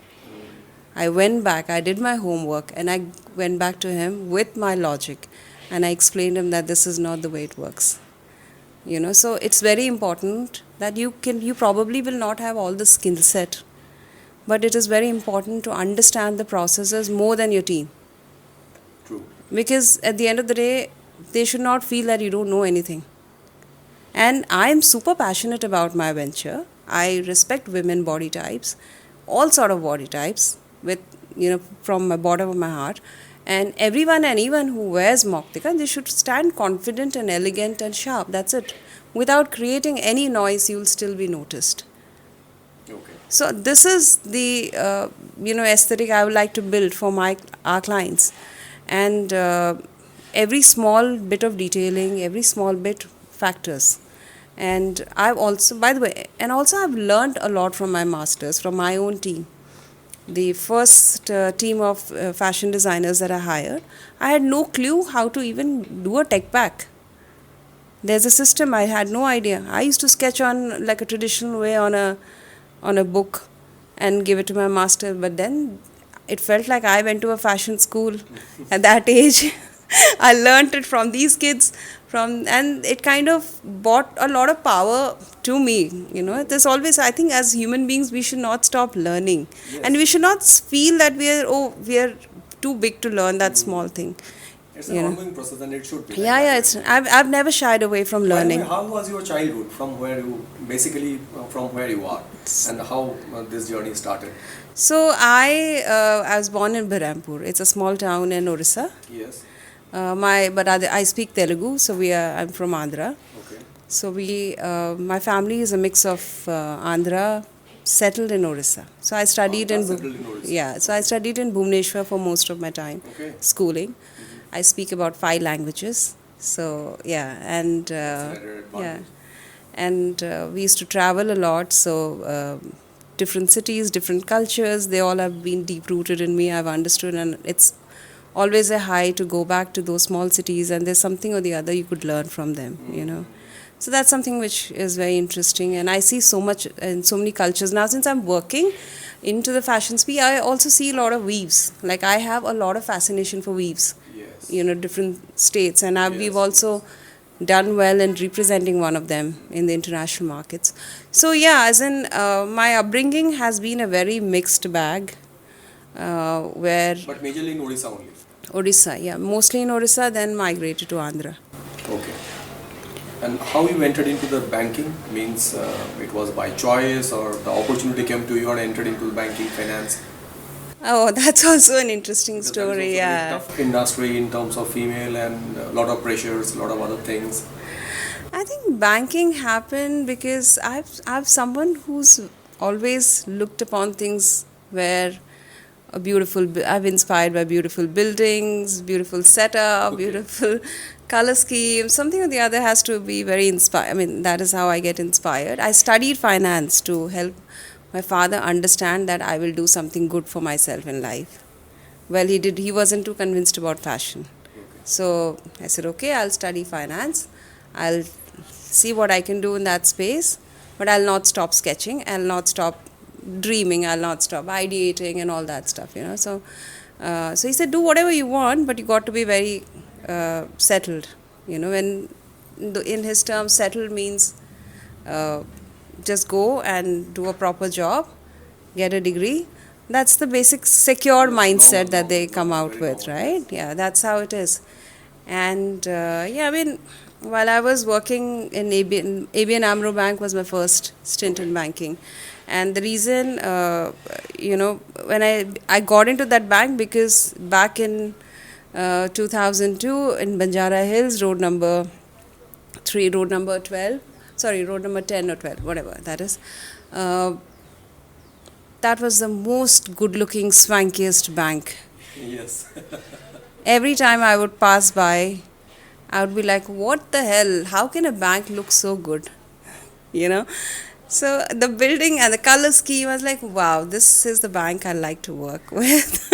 Speaker 1: I went back. I did my homework, and I went back to him with my logic. And I explained him that this is not the way it works. So it's very important that you probably will not have all the skill set, but it is very important to understand the processes more than your team.
Speaker 2: True.
Speaker 1: Because at the end of the day, they should not feel that you don't know anything. And I am super passionate about my venture. I respect women body types, all sort of body types, with from my bottom of my heart. And everyone and anyone who wears Mouktika, they should stand confident and elegant and sharp. That's it. Without creating any noise, you'll still be noticed.
Speaker 2: Okay.
Speaker 1: So this is the aesthetic I would like to build for our clients, and every small bit of detailing, every small bit factors. And I've also, by the way, and also I've learned a lot from my masters, from my own team. The first team of fashion designers that I hired, I had no clue how to even do a tech pack. There's a system, I had no idea. I used to sketch on like a traditional way on a book and give it to my master, but then it felt like I went to a fashion school at that age. I learned it from these kids, and it kind of brought a lot of power to me. There's always, I think, as human beings, we should not stop learning, and we should not feel that we are too big to learn that small thing.
Speaker 2: It's an ongoing process, and it should be.
Speaker 1: Yeah. I've never shied away from learning.
Speaker 2: By the way, how was your childhood? From where you are, and how this journey started?
Speaker 1: So I was born in Berhampur. It's a small town in Orissa.
Speaker 2: Yes.
Speaker 1: I speak Telugu, so I'm from Andhra.
Speaker 2: Okay.
Speaker 1: So my family is a mix of Andhra, settled in Orissa. So I studied
Speaker 2: settled in Orissa.
Speaker 1: Yeah. So I studied in Bhubaneswar for most of my time.
Speaker 2: Okay.
Speaker 1: Schooling. I speak about 5 languages. So yeah, and we used to travel a lot. So different cities, different cultures, they all have been deep rooted in me. I've understood, and it's always a high to go back to those small cities, and there's something or the other you could learn from them. So that's something which is very interesting, and I see so much in so many cultures now. Since I'm working into the fashion space, I also see a lot of weaves. Like I have a lot of fascination for weaves.
Speaker 2: Yes.
Speaker 1: Different states, and we've also done well in representing one of them in the international markets. So yeah, as in my upbringing has been a very mixed bag, where
Speaker 2: But majorly in Odisha only.
Speaker 1: Odisha, yeah, mostly in Odisha, then migrated to Andhra.
Speaker 2: Okay. And how you entered into the banking? Means it was by choice, or the opportunity came to you and entered into the banking finance?
Speaker 1: Oh, that's also an interesting
Speaker 2: Because
Speaker 1: story.
Speaker 2: that is also a very tough industry in terms of female, and a lot of pressures, a lot of other things.
Speaker 1: I think banking happened because I've someone who's always looked upon things where I've inspired by beautiful buildings, beautiful setup, beautiful color scheme. Something or the other has to be very inspired. I mean, that is how I get inspired. I studied finance to help my father understand that I will do something good for myself in life. Well, he wasn't too convinced about fashion. So I said, okay, I'll study finance. I'll see what I can do in that space, but I'll not stop sketching. I'll not stop dreaming. I'll not stop ideating and all that stuff, So he said, do whatever you want, but you got to be very settled. In his terms, settled means just go and do a proper job, get a degree. That's the basic secure mindset that they come out with, right? Yeah, that's how it is. And while I was working in ABN AMRO Bank was my first stint in banking. And the reason, when I got into that bank because back in 2002 in Banjara Hills, road number 10 or 12, whatever that is. That was the most good-looking, swankiest bank.
Speaker 2: Yes.
Speaker 1: Every time I would pass by, I would be like, what the hell? How can a bank look so good? So the building and the color scheme, I was like, wow, this is the bank I like to work with.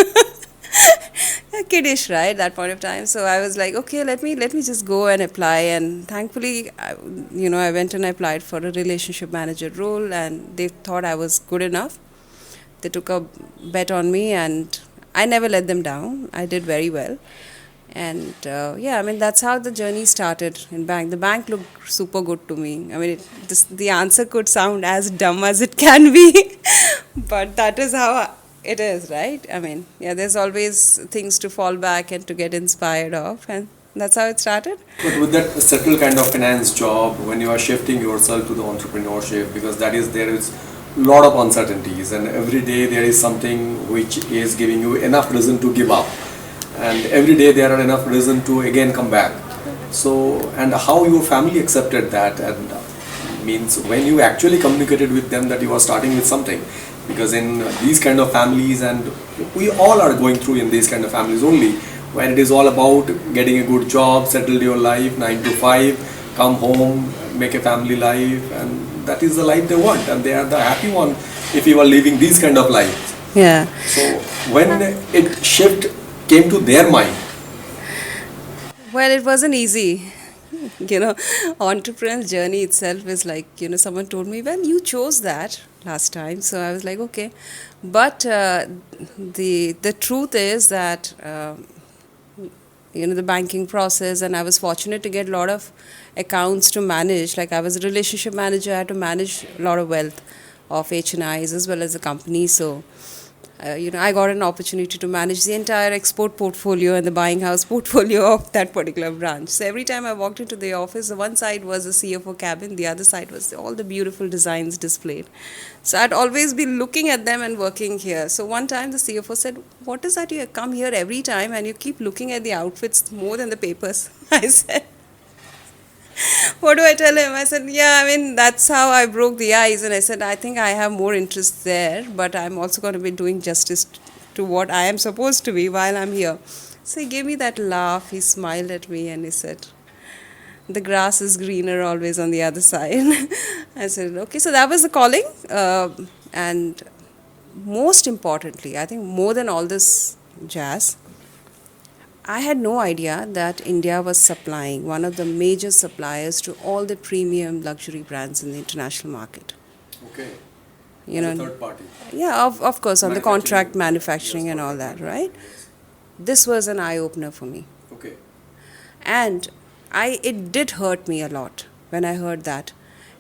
Speaker 1: Kiddish, right? That point of time. So I was like, okay, let me just go and apply. And thankfully, I went and applied for a relationship manager role, and they thought I was good enough. They took a bet on me, and I never let them down. I did very well. And yeah, I mean, that's how the journey started in bank. The bank looked super good to me. I mean, the answer could sound as dumb as it can be, but that is how it is, right? I mean, yeah, there's always things to fall back and to get inspired of, and that's how it started.
Speaker 2: But with that settled kind of finance job, when you are shifting yourself to the entrepreneurship, because there is a lot of uncertainties, and every day there is something which is giving you enough reason to give up, and every day there are enough reason to again come back. So, and how your family accepted that, and means when you actually communicated with them that you are starting with something, because in these kind of families, and we all are going through in these kind of families only, where it is all about getting a good job, settle your life, 9 to 5, come home, make a family life, and that is the life they want, and they are the happy one if you are living these kind of life.
Speaker 1: Yeah.
Speaker 2: So when it shift came to their mind,
Speaker 1: Well, it wasn't easy. Entrepreneurial journey itself is like, someone told me, well, you chose that last time. So I was like, okay. But the truth is that, the banking process, and I was fortunate to get a lot of accounts to manage. Like I was a relationship manager, I had to manage a lot of wealth of HNIs as well as the company. So I got an opportunity to manage the entire export portfolio and the buying house portfolio of that particular branch. So every time I walked into the office, the one side was the CFO cabin, the other side was all the beautiful designs displayed. So I'd always be looking at them and working here. So one time the CFO said, "What is that you come here every time and you keep looking at the outfits more than the papers?" I said, what do I tell him? I said, yeah, I mean, that's how I broke the ice. And I said, I think I have more interest there, but I'm also going to be doing justice to what I am supposed to be while I'm here. So he gave me that laugh. He smiled at me and he said, the grass is greener always on the other side. I said, okay, so that was the calling. And most importantly, I think more than all this jazz, I had no idea that India was supplying, one of the major suppliers to all the premium luxury brands in the international market.
Speaker 2: okay,
Speaker 1: You
Speaker 2: as a
Speaker 1: know,
Speaker 2: third party,
Speaker 1: yeah, of course, on the contract
Speaker 2: manufacturing,
Speaker 1: manufacturing
Speaker 2: yes,
Speaker 1: and all
Speaker 2: contract
Speaker 1: that, right?
Speaker 2: manufacturing, yes.
Speaker 1: This was an eye opener for me,
Speaker 2: Okay,
Speaker 1: and it did hurt me a lot when I heard that,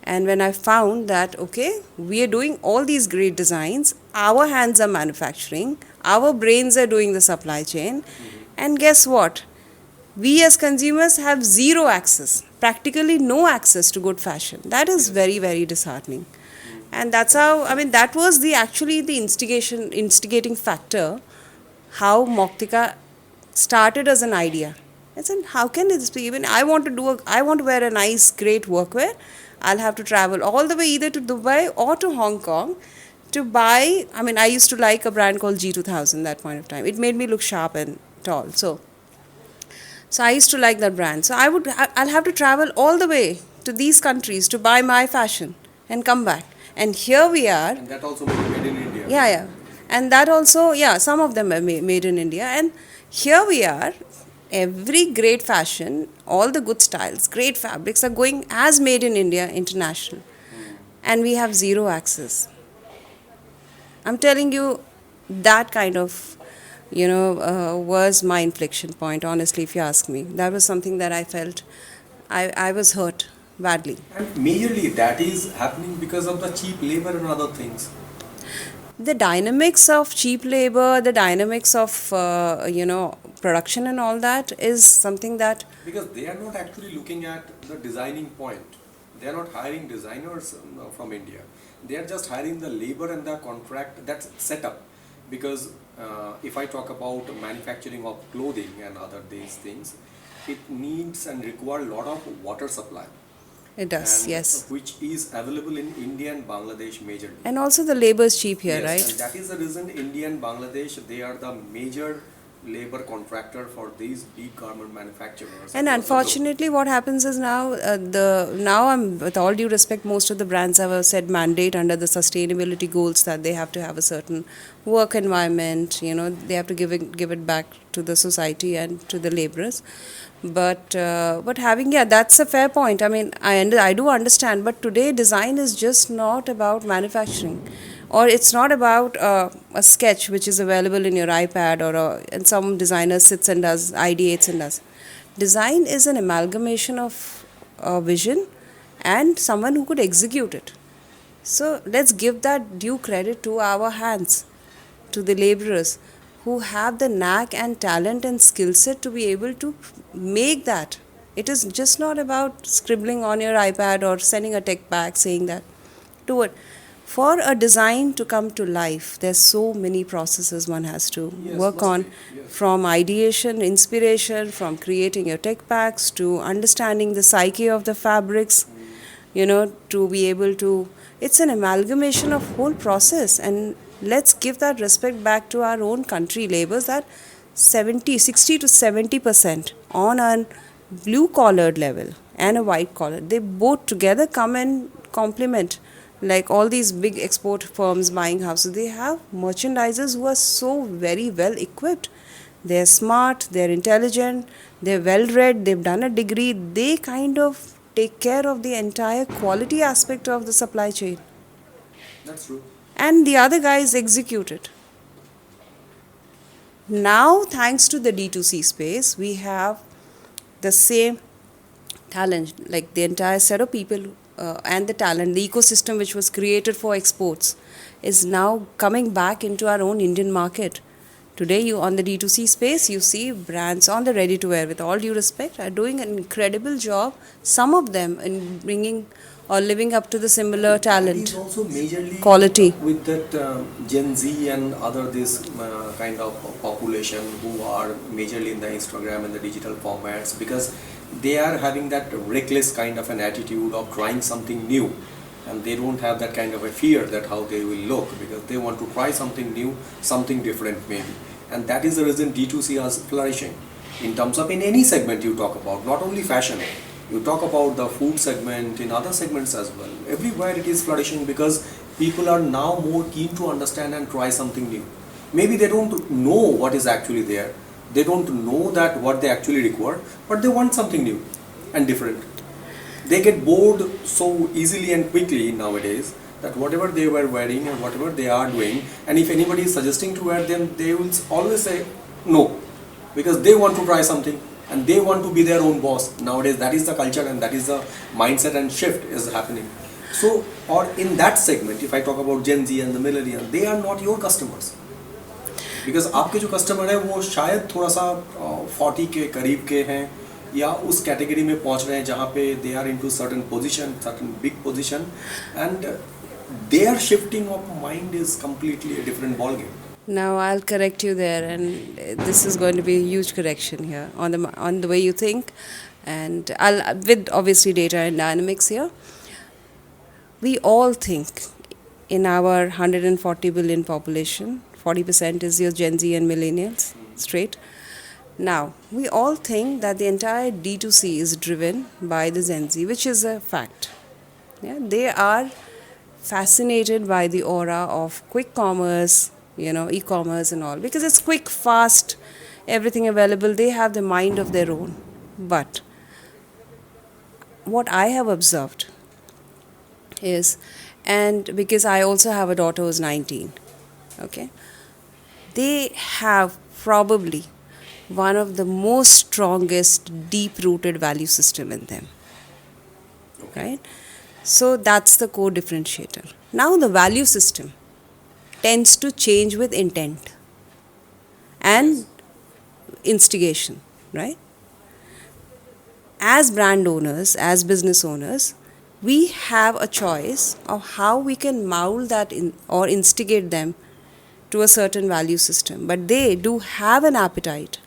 Speaker 1: and when I found that okay, we are doing all these great designs, our hands are manufacturing, our brains are doing the supply chain, and guess what? We as consumers have zero access, practically no access to good fashion. That is
Speaker 2: yes.
Speaker 1: very, very disheartening. And that's how, I mean, that was the instigating factor, how Mouktika started as an idea. I said, how can this be? Even I want to wear a nice, great workwear. I'll have to travel all the way either to Dubai or to Hong Kong to buy. I mean, I used to like a brand called G2000 that point of time. It made me look sharp and tall. So I used to like that brand. So I'll have to travel all the way to these countries to buy my fashion and come back. And here we are.
Speaker 2: And that also made in India.
Speaker 1: Yeah, yeah. And that also, yeah, some of them are made in India. And here we are. Every great fashion, all the good styles, great fabrics are going as made in India international. And we have zero access. I'm telling you, that kind of was my inflection point, honestly, if you ask me. That was something that I felt I was hurt badly.
Speaker 2: And majorly that is happening because of the cheap labor and other things.
Speaker 1: The dynamics of cheap labor, the dynamics of, production and all that is something that...
Speaker 2: Because they are not actually looking at the designing point. They are not hiring designers from India. They are just hiring the labor and the contract that's set up. Because if I talk about manufacturing of clothing and other these things, it needs and require a lot of water supply.
Speaker 1: It does,
Speaker 2: and
Speaker 1: yes.
Speaker 2: Which is available in India and Bangladesh majorly.
Speaker 1: And also the labor is cheap here,
Speaker 2: Yes,
Speaker 1: right?
Speaker 2: and that is the reason India and Bangladesh, they are the major labor contractor for these big garment manufacturers.
Speaker 1: And unfortunately, what happens is now, I'm with all due respect, most of the brands have a set mandate under the sustainability goals that they have to have a certain work environment. They have to give it back to the society and to the laborers. But having, yeah, that's a fair point. I mean, I do understand. But today, design is just not about manufacturing. Or it's not about a sketch which is available in your iPad, and some designer sits and does, ideates and does. Design is an amalgamation of a vision and someone who could execute it. So let's give that due credit to our hands, to the laborers who have the knack and talent and skill set to be able to make that. It is just not about scribbling on your iPad or sending a tech pack saying that. Do it. For a design to come to life, there's so many processes one has to work on, from ideation, inspiration, from creating your tech packs to understanding the psyche of the fabrics, to be able to. It's an amalgamation of whole process, and let's give that respect back to our own country laborers, that 60 to 70% on a blue collared level and a white collar, they both together come and complement. Like all these big export firms buying houses, they have merchandisers who are so very well equipped. They're smart, they're intelligent, they're well read, they've done a degree, they kind of take care of the entire quality aspect of the supply chain.
Speaker 2: That's true.
Speaker 1: And the other guys execute it. Now, thanks to the D2C space, we have the same talent, like the entire set of people and the talent, the ecosystem which was created for exports is now coming back into our own Indian market. Today, you on the D2C space, you see brands on the ready to wear, with all due respect, are doing an incredible job, some of them in bringing or living up to the similar talent.
Speaker 2: It is also majorly
Speaker 1: quality.
Speaker 2: with that Gen Z and other this kind of population who are majorly in the Instagram and the digital formats, because they are having that reckless kind of an attitude of trying something new, and they don't have that kind of a fear that how they will look, because they want to try something new, something different maybe, and that is the reason D2C is flourishing in terms of in any segment you talk about, not only fashion. You talk about the food segment, in other segments as well. Everywhere it is flourishing because people are now more keen to understand and try something new. Maybe they don't know what is actually there. They don't know that what they actually require, but they want something new and different. They get bored so easily and quickly nowadays that whatever they were wearing and whatever they are doing, and if anybody is suggesting to wear them, they will always say no, because they want to try something. And they want to be their own boss. Nowadays, that is the culture and that is the mindset and shift is happening. So, or in that segment, if I talk about Gen Z and the millennials, they are not your customers. Because आपके जो customer है वो शायद थोड़ा सा 40 के करीब के हैं, या उस कैटेगरी में पहुंच रहे हैं जहाँ पे they are into certain position, certain big position, and their shifting of mind is completely a different ballgame.
Speaker 1: Now I'll correct you there, and this is going to be a huge correction here on the way you think, and I'll with obviously data and dynamics here. We all think in our 140 billion population, 40% is your Gen Z and millennials, straight. Now we all think that the entire D2C is driven by the Gen Z, which is a fact. Yeah, they are fascinated by the aura of quick commerce, e-commerce and all, because it's quick, fast, everything available. They have the mind of their own. But what I have observed is, and because I also have a daughter who's 19, okay, they have probably one of the most strongest, deep-rooted value system in them, right? So that's the core differentiator. Now the value system tends to change with intent and instigation, right? As brand owners, as business owners, we have a choice of how we can mold that or instigate them to a certain value system. But they do have an appetite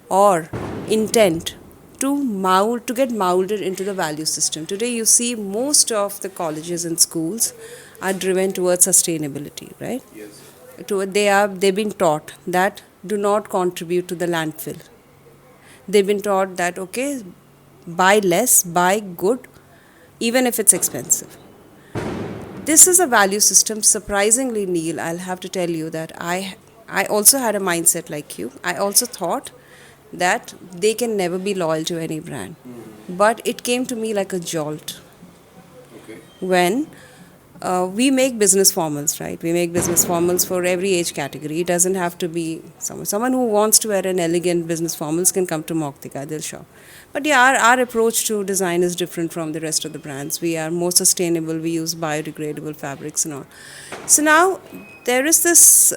Speaker 1: or intent to get molded into the value system. Today you see most of the colleges and schools are driven towards sustainability, right?
Speaker 2: Yes.
Speaker 1: They've been taught that do not contribute to the landfill. They've been taught that, okay, buy less, buy good, even if it's expensive. This is a value system. Surprisingly, Neil, I'll have to tell you that I also had a mindset like you. I also thought that they can never be loyal to any brand. But it came to me like a jolt.
Speaker 2: Okay.
Speaker 1: When We make business formals, right? We make business formals for every age category. It doesn't have to be someone who wants to wear an elegant business formals can come to Mouktika, they'll shop. But yeah, our approach to design is different from the rest of the brands. We are more sustainable. We use biodegradable fabrics and all. So now there is this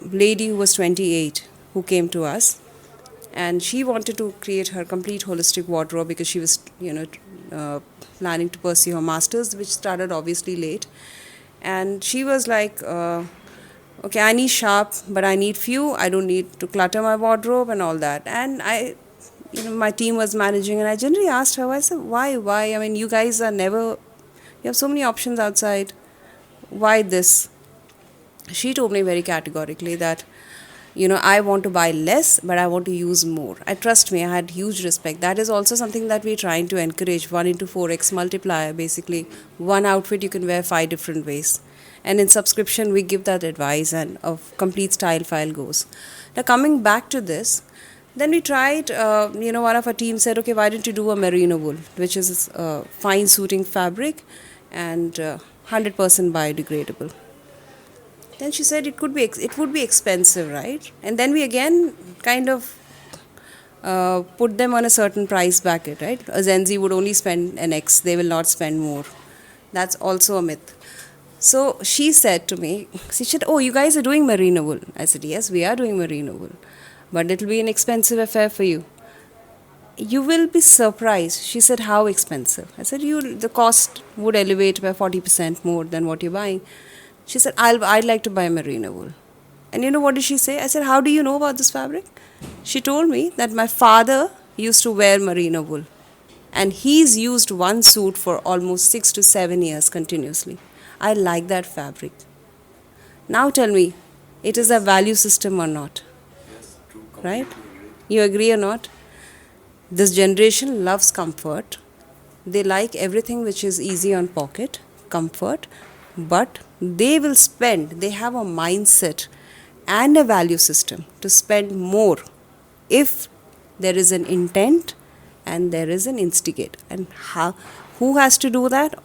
Speaker 1: lady who was 28 who came to us, and she wanted to create her complete holistic wardrobe because she was, planning to pursue her masters, which started obviously late. And she was like, okay, I need sharp, but I need few. I don't need to clutter my wardrobe and all that. And my team was managing, and I generally asked her, I said, why? I mean, you guys are never, you have so many options outside. Why this? She told me very categorically that, I want to buy less, but I want to use more. I trust me, I had huge respect. That is also something that we're trying to encourage, 1 into 4x multiplier. Basically, one outfit you can wear 5 different ways. And in subscription, we give that advice, and a complete style file goes. Now, coming back to this, then we tried, one of our team said, okay, why don't you do a merino wool, which is fine suiting fabric and 100% biodegradable. Then she said it would be expensive, right? And then we again kind of put them on a certain price bracket, right? A Gen Z would only spend an X; they will not spend more. That's also a myth. So she said to me, she said, "Oh, you guys are doing merino wool." I said, "Yes, we are doing merino wool, but it will be an expensive affair for you. You will be surprised." She said, "How expensive?" I said, the cost would elevate by 40% more than what you're buying." She said, I'd like to buy merino wool. And you know what did she say? I said, how do you know about this fabric? She told me that my father used to wear merino wool. And he's used one suit for almost 6 to 7 years continuously. I like that fabric. Now tell me, it is a value system or not?
Speaker 2: Yes, true.
Speaker 1: Right?
Speaker 2: Completely agree.
Speaker 1: You agree or not? This generation loves comfort. They like everything which is easy on pocket, comfort, but they have a mindset and a value system to spend more if there is an intent and there is an instigate. And who has to do that?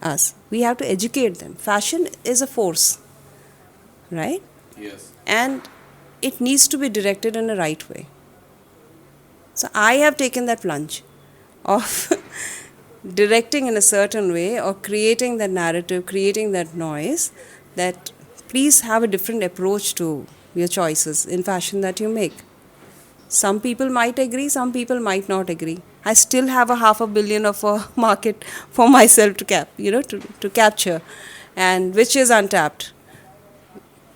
Speaker 1: Us. We have to educate them. Fashion is a force, right?
Speaker 2: Yes.
Speaker 1: And it needs to be directed in a right way. So I have taken that plunge of directing in a certain way or creating that narrative, creating that noise, that please have a different approach to your choices in fashion that you make. Some people might agree, some people might not agree. I still have a $500 million of a market for myself to capture, and which is untapped.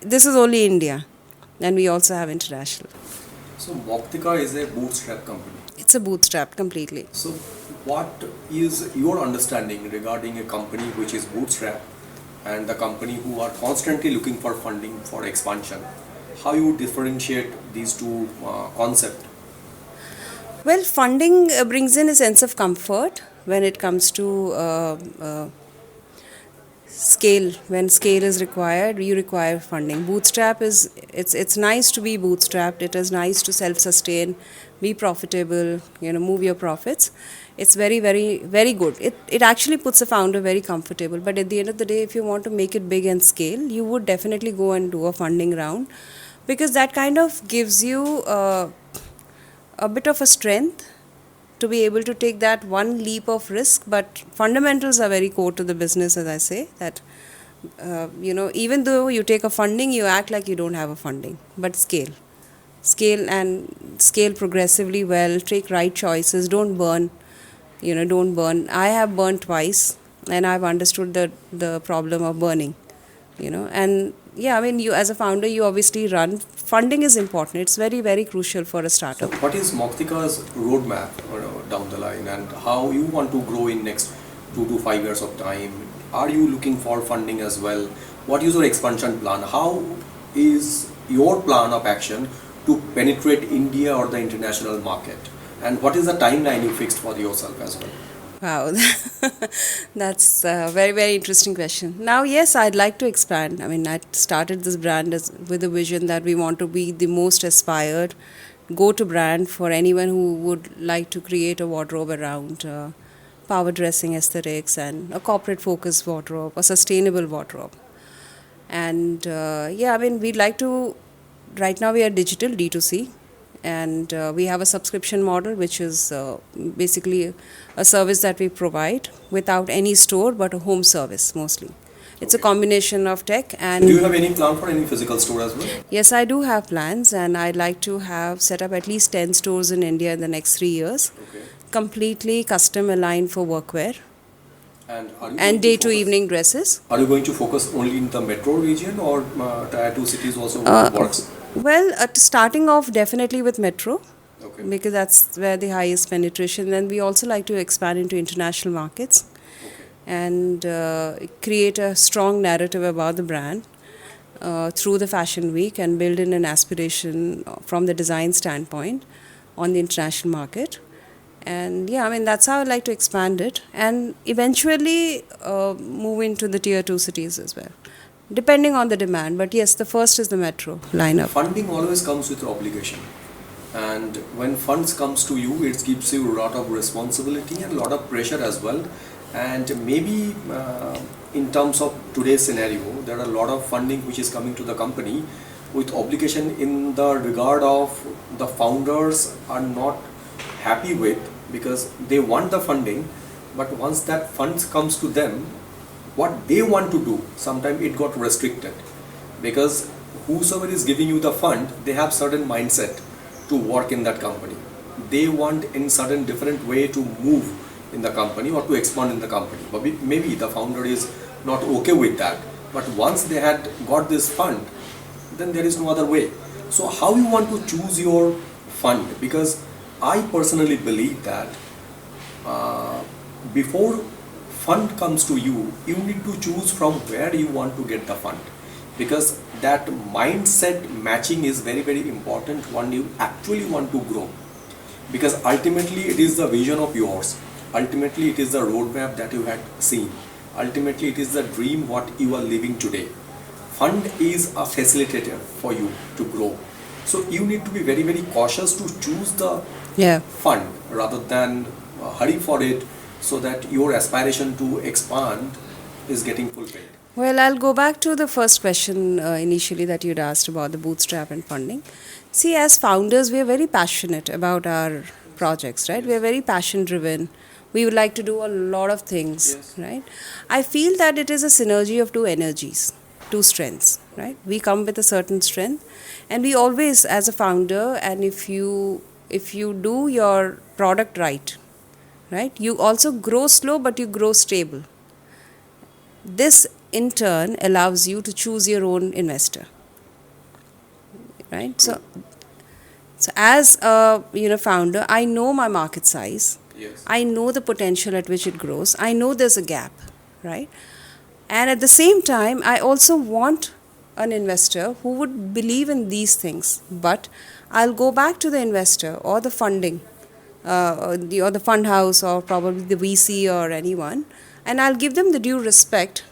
Speaker 1: This is only India, and we also have international.
Speaker 2: So Mouktika is a bootstrap company.
Speaker 1: It's a bootstrap completely.
Speaker 2: So what is your understanding regarding a company which is bootstrap and the company who are constantly looking for funding for expansion? How you differentiate these two concepts?
Speaker 1: Well, funding brings in a sense of comfort when it comes to scale. When scale is required, you require funding. Bootstrap it's nice to be bootstrapped. It is nice to self-sustain, be profitable, move your profits. It's very, very, very good. It actually puts a founder very comfortable. But at the end of the day, if you want to make it big and scale, you would definitely go and do a funding round, because that kind of gives you a bit of a strength to be able to take that one leap of risk. But fundamentals are very core to the business, as I say, that even though you take a funding, you act like you don't have a funding, but scale progressively well, take right choices, don't burn. I have burned twice, and I've understood the problem of burning. And yeah, I mean, you as a founder, you obviously run. Funding is important. It's very, very crucial for a startup.
Speaker 2: So what is Mouktika's roadmap down the line, and how you want to grow in next 2 to 5 years of time? Are you looking for funding as well? What is your expansion plan? How is your plan of action to penetrate India or the international market? And what is the timeline you fixed for yourself as well?
Speaker 1: Wow, that's a very, very interesting question. Now, yes, I'd like to expand. I mean, I started this brand with a vision that we want to be the most aspired go-to brand for anyone who would like to create a wardrobe around power dressing aesthetics and a corporate focused wardrobe, a sustainable wardrobe. And yeah, I mean, we'd like to, right now we are digital D2C, and we have a subscription model, which is basically a service that we provide without any store but a home service mostly. It's a
Speaker 2: Okay.
Speaker 1: combination of tech and.
Speaker 2: Do you have any plan for any physical store as well?
Speaker 1: Yes, I do have plans, and I'd like to have set up at least 10 stores in India in the next 3 years,
Speaker 2: Okay.
Speaker 1: completely custom aligned for workwear
Speaker 2: And are you
Speaker 1: and
Speaker 2: going
Speaker 1: day to
Speaker 2: focus-
Speaker 1: evening dresses.
Speaker 2: Are you going to focus only in the metro region or tier 2 cities also works?
Speaker 1: Well, starting off definitely with metro,
Speaker 2: Okay.
Speaker 1: because that's where the highest penetration. Then we also like to expand into international markets
Speaker 2: Okay.
Speaker 1: and create a strong narrative about the brand through the fashion week and build in an aspiration from the design standpoint on the international market. And yeah, I mean, that's how I like to expand it and eventually move into the tier 2 cities as well, depending on the demand. But yes, the first is the metro lineup.
Speaker 2: Funding always comes with obligation. And when funds comes to you, it gives you a lot of responsibility and a lot of pressure as well. And maybe in terms of today's scenario, there are a lot of funding which is coming to the company with obligation in the regard of the founders are not happy with, because they want the funding, but once that funds comes to them, what they want to do, sometimes it got restricted, because whosoever is giving you the fund, they have certain mindset to work in that company. They want in certain different way to move in the company or to expand in the company, but maybe the founder is not okay with that, but once they had got this fund, then there is no other way. So how you want to choose your fund? Because I personally believe that before fund comes to you, you need to choose from where you want to get the fund, because that mindset matching is very, very important when you actually want to grow, because ultimately it is the vision of yours, ultimately it is the roadmap that you had seen, ultimately it is the dream what you are living today. Fund is a facilitator for you to grow, so you need to be very, very cautious to choose the
Speaker 1: Yeah.
Speaker 2: fund rather than hurry for it, so that your aspiration to expand is getting fulfilled.
Speaker 1: Well, I'll go back to the first question initially that you'd asked about the bootstrap and funding. See, as founders, we are very passionate about our projects, right? We are very passion driven. We would like to do a lot of things,
Speaker 2: Yes.
Speaker 1: right? I feel that it is a synergy of two energies, two strengths, right? We come with a certain strength, and we always, as a founder, and if you do your product right, you also grow slow, but you grow stable. This in turn allows you to choose your own investor, right? So as a founder, I know my market size.
Speaker 2: Yes.
Speaker 1: I know the potential at which it grows. I know there's a gap, right? And at the same time, I also want an investor who would believe in these things. But I'll go back to the investor or the funding, or the fund house, or probably the VC or anyone, and I'll give them the due respect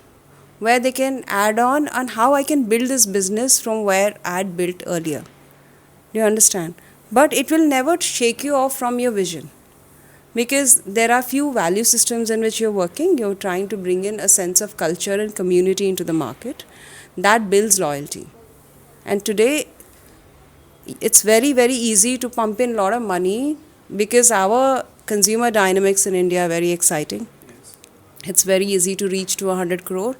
Speaker 1: where they can add on how I can build this business from where I had built earlier. Do you understand? But it will never shake you off from your vision, because there are few value systems in which you're working. You're trying to bring in a sense of culture and community into the market that builds loyalty. And today, it's very, very easy to pump in a lot of money because our consumer dynamics in India are very exciting.
Speaker 2: Yes.
Speaker 1: It's very easy to reach to 100 crore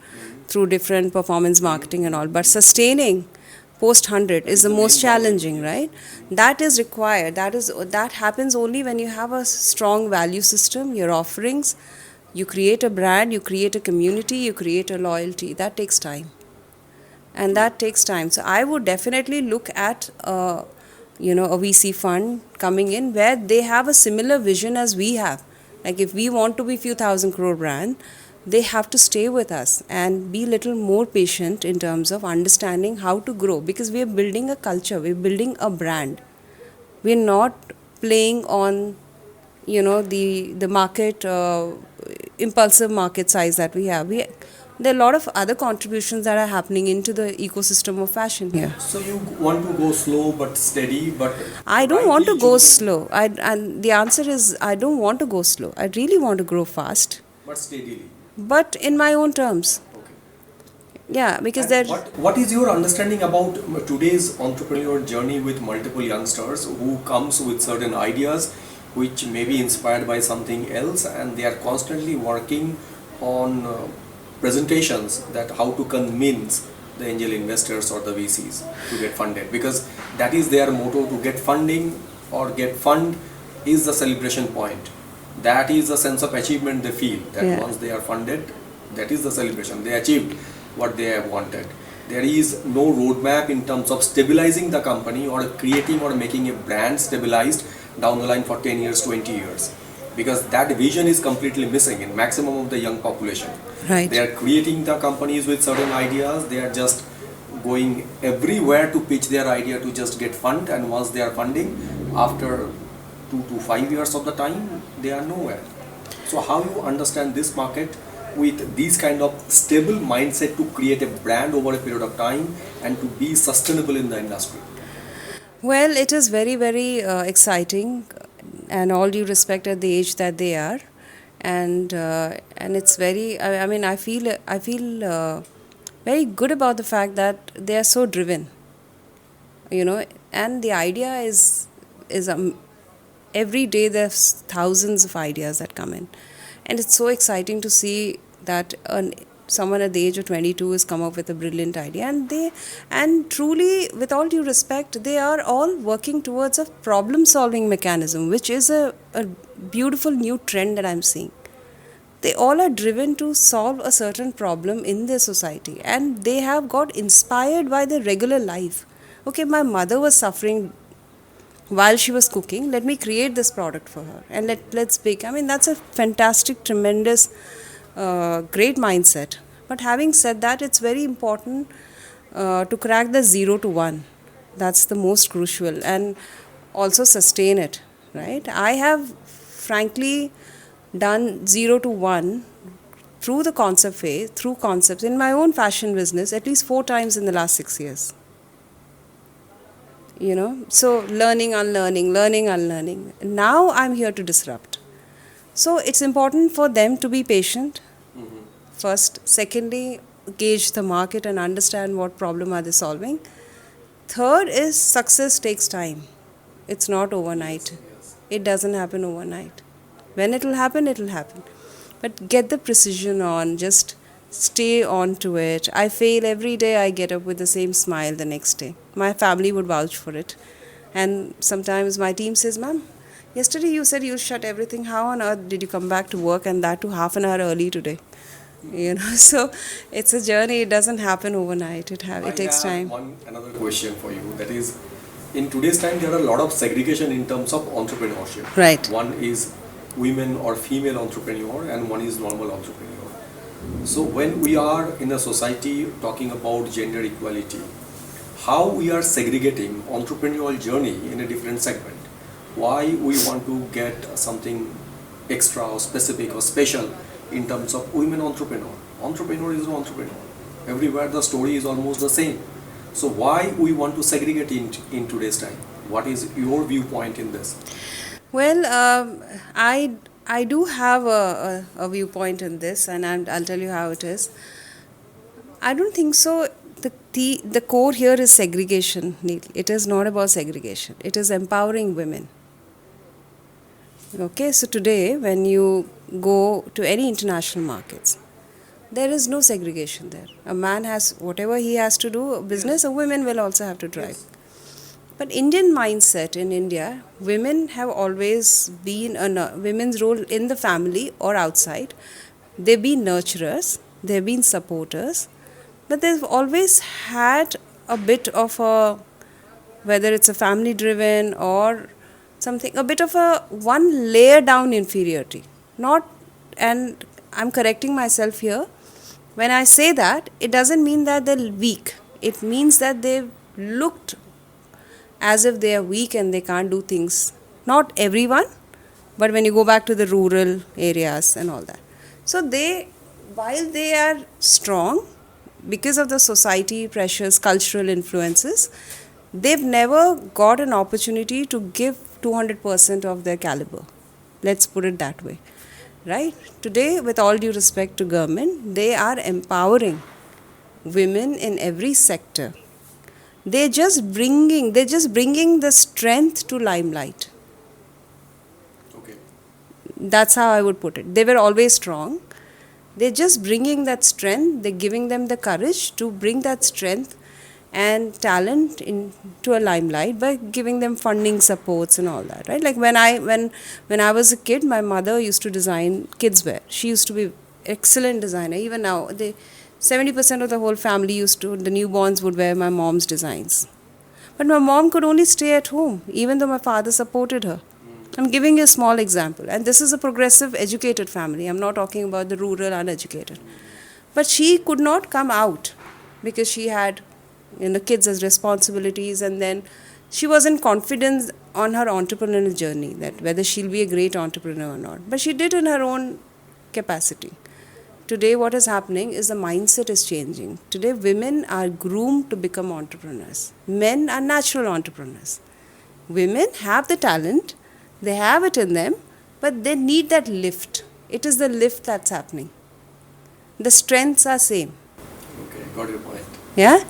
Speaker 1: through different performance marketing and all. But sustaining post 100 is the most challenging, right? That is required. That happens only when you have a strong value system, your offerings, you create a brand, you create a community, you create a loyalty. That takes time. And that takes time. So I would definitely look at a VC fund coming in where they have a similar vision as we have. Like if we want to be few thousand crore brand, they have to stay with us and be a little more patient in terms of understanding how to grow, because we are building a culture, we're building a brand. We're not playing on the market impulsive market size that we have. there are a lot of other contributions that are happening into the ecosystem of fashion here.
Speaker 2: So you want to go slow but steady, but
Speaker 1: I don't want to
Speaker 2: rightly
Speaker 1: go
Speaker 2: choosing,
Speaker 1: slow. And the answer is I don't want to go slow. I really want to grow fast,
Speaker 2: but steadily.
Speaker 1: but in my own terms.
Speaker 2: Okay.
Speaker 1: Yeah, because
Speaker 2: And
Speaker 1: there.
Speaker 2: what is your understanding about today's entrepreneurial journey with multiple youngsters who comes with certain ideas which may be inspired by something else, and they are constantly working on presentations that how to convince the angel investors or the VCs to get funded, because that is their motto: to get funding or get fund is the celebration point. That is a sense of achievement they feel that
Speaker 1: Yeah.
Speaker 2: once they are funded, that is the celebration. They achieved what they have wanted. There is no roadmap in terms of stabilizing the company or creating or making a brand stabilized down the line for 10 years, 20 years. Because that vision is completely missing in maximum of the young population.
Speaker 1: Right.
Speaker 2: They are creating the companies with certain ideas. They are just going everywhere to pitch their idea to just get fund, and once they are funding, after 2 to 5 years of the time, they are nowhere. So how you understand this market with these kind of stable mindset to create a brand over a period of time and to be sustainable in the industry?
Speaker 1: Well, it is very, very exciting, and all due respect at the age that they are, and it's very. I mean, I feel very good about the fact that they are so driven. And the idea is every day there's thousands of ideas that come in, and it's so exciting to see that someone at the age of 22 has come up with a brilliant idea, and truly, with all due respect, they are all working towards a problem solving mechanism, which is a beautiful new trend that I'm seeing. They all are driven to solve a certain problem in their society, and they have got inspired by their regular life. Okay, my mother was suffering while she was cooking. Let me create this product for her, and let's bake. I mean, that's a fantastic, tremendous, great mindset. But having said that, it's very important to crack the 0 to 1. That's the most crucial, and also sustain it. Right? I have frankly done 0 to 1 through the concept phase, through concepts in my own fashion business at least 4 times in the last 6 years. So learning, unlearning. Now I'm here to disrupt. So it's important for them to be patient first. Secondly, gauge the market and understand what problem are they solving. Third is success takes time. It's not overnight. It doesn't happen overnight. When it will happen, it will happen. But get the precision on, just stay on to it. I fail every day, I get up with the same smile the next day. My family would vouch for it. And sometimes my team says, Ma'am, yesterday you said you'll shut everything. How on earth did you come back to work, and that too half an hour early today? So it's a journey. It doesn't happen overnight. It takes time.
Speaker 2: Another question for you. That is, in today's time, there are a lot of segregation in terms of entrepreneurship.
Speaker 1: Right.
Speaker 2: One is women or female entrepreneur, and one is normal entrepreneur. So when we are in a society talking about gender equality, how we are segregating entrepreneurial journey in a different segment? Why we want to get something extra or specific or special in terms of women entrepreneur? Entrepreneur is no entrepreneur. Everywhere the story is almost the same. So why we want to segregate in today's time? What is your viewpoint in this?
Speaker 1: Well, I do have a viewpoint in this, and I'll tell you how it is. I don't think so. The core here is segregation, Neil. It is not about segregation. It is empowering women. Okay, so today when you go to any international markets, there is no segregation there. A man has whatever he has to do, business, a woman will also have to drive.
Speaker 2: Yes.
Speaker 1: But Indian mindset in India, women have always been women's role in the family or outside. They've been nurturers, they've been supporters, but they've always had a bit of a, whether it's a family driven or something, a bit of a one layer down inferiority. Not, and I'm correcting myself here. When I say that, it doesn't mean that they're weak. It means that they've looked as if they are weak and they can't do things. Not everyone, but when you go back to the rural areas and all that. So they while they are strong, because of the society pressures, cultural influences, they've never got an opportunity to give 200% of their caliber. Let's put it that way. Right? Today, with all due respect to government, they are empowering women in every sector. They're just bringing the strength to limelight.
Speaker 2: Okay.
Speaker 1: That's how I would put it. They were always strong. They're just bringing that strength. They're giving them the courage to bring that strength and talent into a limelight by giving them funding supports and all that, right? Like when I was a kid, my mother used to design kids wear. She used to be excellent designer. Even now, 70% of the whole family the newborns would wear my mom's designs. But my mom could only stay at home, even though my father supported her. I'm giving you a small example. And this is a progressive, educated family. I'm not talking about the rural, uneducated. But she could not come out because she had kids as responsibilities, and then she wasn't confident on her entrepreneurial journey, that whether she'll be a great entrepreneur or not. But she did in her own capacity. Today, what is happening is the mindset is changing. Today, women are groomed to become entrepreneurs. Men are natural entrepreneurs. Women have the talent, they have it in them, but they need that lift. It is the lift that's happening. The strengths are same.
Speaker 2: Okay, got your point.
Speaker 1: Yeah?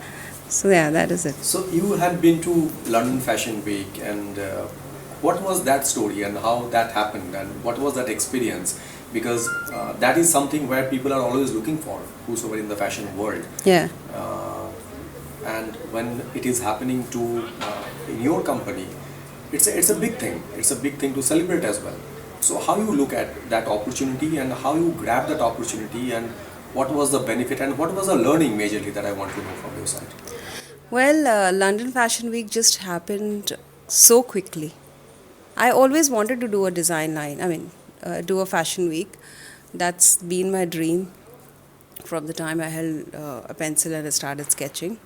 Speaker 1: So yeah, that is it.
Speaker 2: So you had been to London Fashion Week, and what was that story and how that happened, and what was that experience? Because that is something where people are always looking for, whosoever in the fashion world.
Speaker 1: Yeah.
Speaker 2: And when it is happening to in your company, it's a big thing. It's a big thing to celebrate as well. So how you look at that opportunity and how you grab that opportunity, and what was the benefit and what was the learning majorly that I want to know from your side?
Speaker 1: Well, London Fashion Week just happened so quickly. I always wanted to do a design line. Do a fashion week. That's been my dream from the time I held a pencil and I started sketching.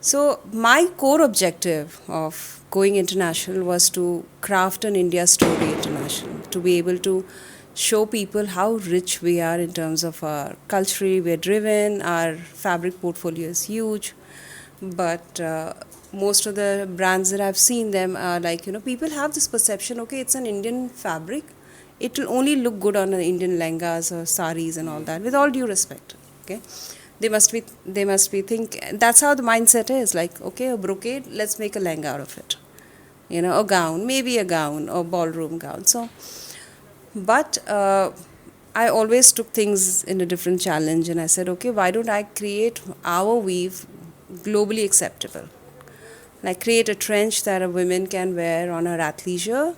Speaker 1: So my core objective of going international was to craft an India story international, to be able to show people how rich we are in terms of our culture. We're driven, our fabric portfolio is huge, but most of the brands that I've seen them are like, people have this perception, okay, it's an Indian fabric, it will only look good on an Indian lehengas or saris and all that, with all due respect, okay. They must be that's how the mindset is, like, okay, a brocade, let's make a lehenga out of it. A gown, maybe a gown or ballroom gown. So, but I always took things in a different challenge, and I said, okay, why don't I create our weave globally acceptable? Like create a trench that a woman can wear on her athleisure,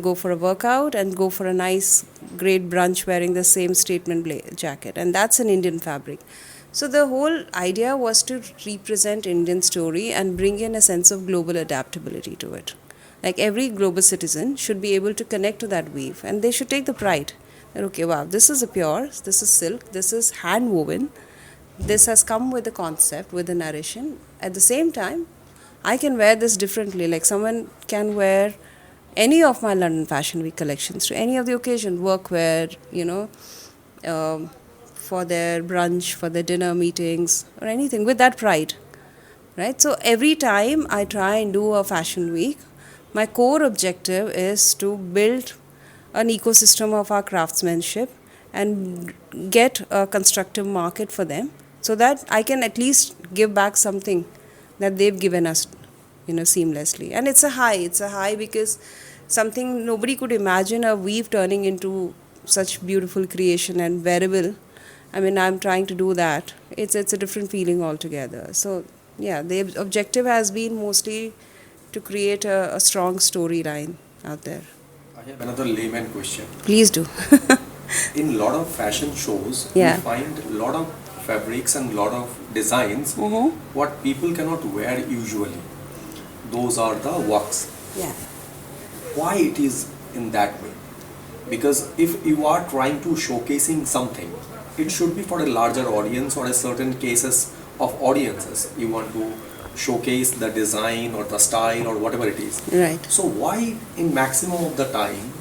Speaker 1: go for a workout and go for a nice, great brunch wearing the same statement jacket. And that's an Indian fabric. So the whole idea was to represent Indian story and bring in a sense of global adaptability to it. Like every global citizen should be able to connect to that weave, and they should take the pride that, okay, wow, this is a pure, this is silk, this is hand woven, this has come with the concept, with the narration. At the same time, I can wear this differently. Like someone can wear any of my London Fashion Week collections to any of the occasion, workwear, for their brunch, for their dinner meetings, or anything, with that pride, right? So every time I try and do a fashion week, my core objective is to build an ecosystem of our craftsmanship and get a constructive market for them, so that I can at least give back something that they've given us, seamlessly. And it's a high because something nobody could imagine, a weave turning into such beautiful creation and wearable. I'm trying to do that. It's a different feeling altogether. So yeah, the objective has been mostly to create a strong storyline out there.
Speaker 2: I have another layman question.
Speaker 1: Please do.
Speaker 2: In a lot of fashion shows,
Speaker 1: Yeah.
Speaker 2: we find a lot of fabrics and a lot of designs what people cannot wear usually. Those are the works.
Speaker 1: Yeah.
Speaker 2: Why it is in that way? Because if you are trying to showcasing something, it should be for a larger audience or a certain cases of audiences. You want to showcase the design or the style or whatever it is.
Speaker 1: Right.
Speaker 2: So why in maximum of the time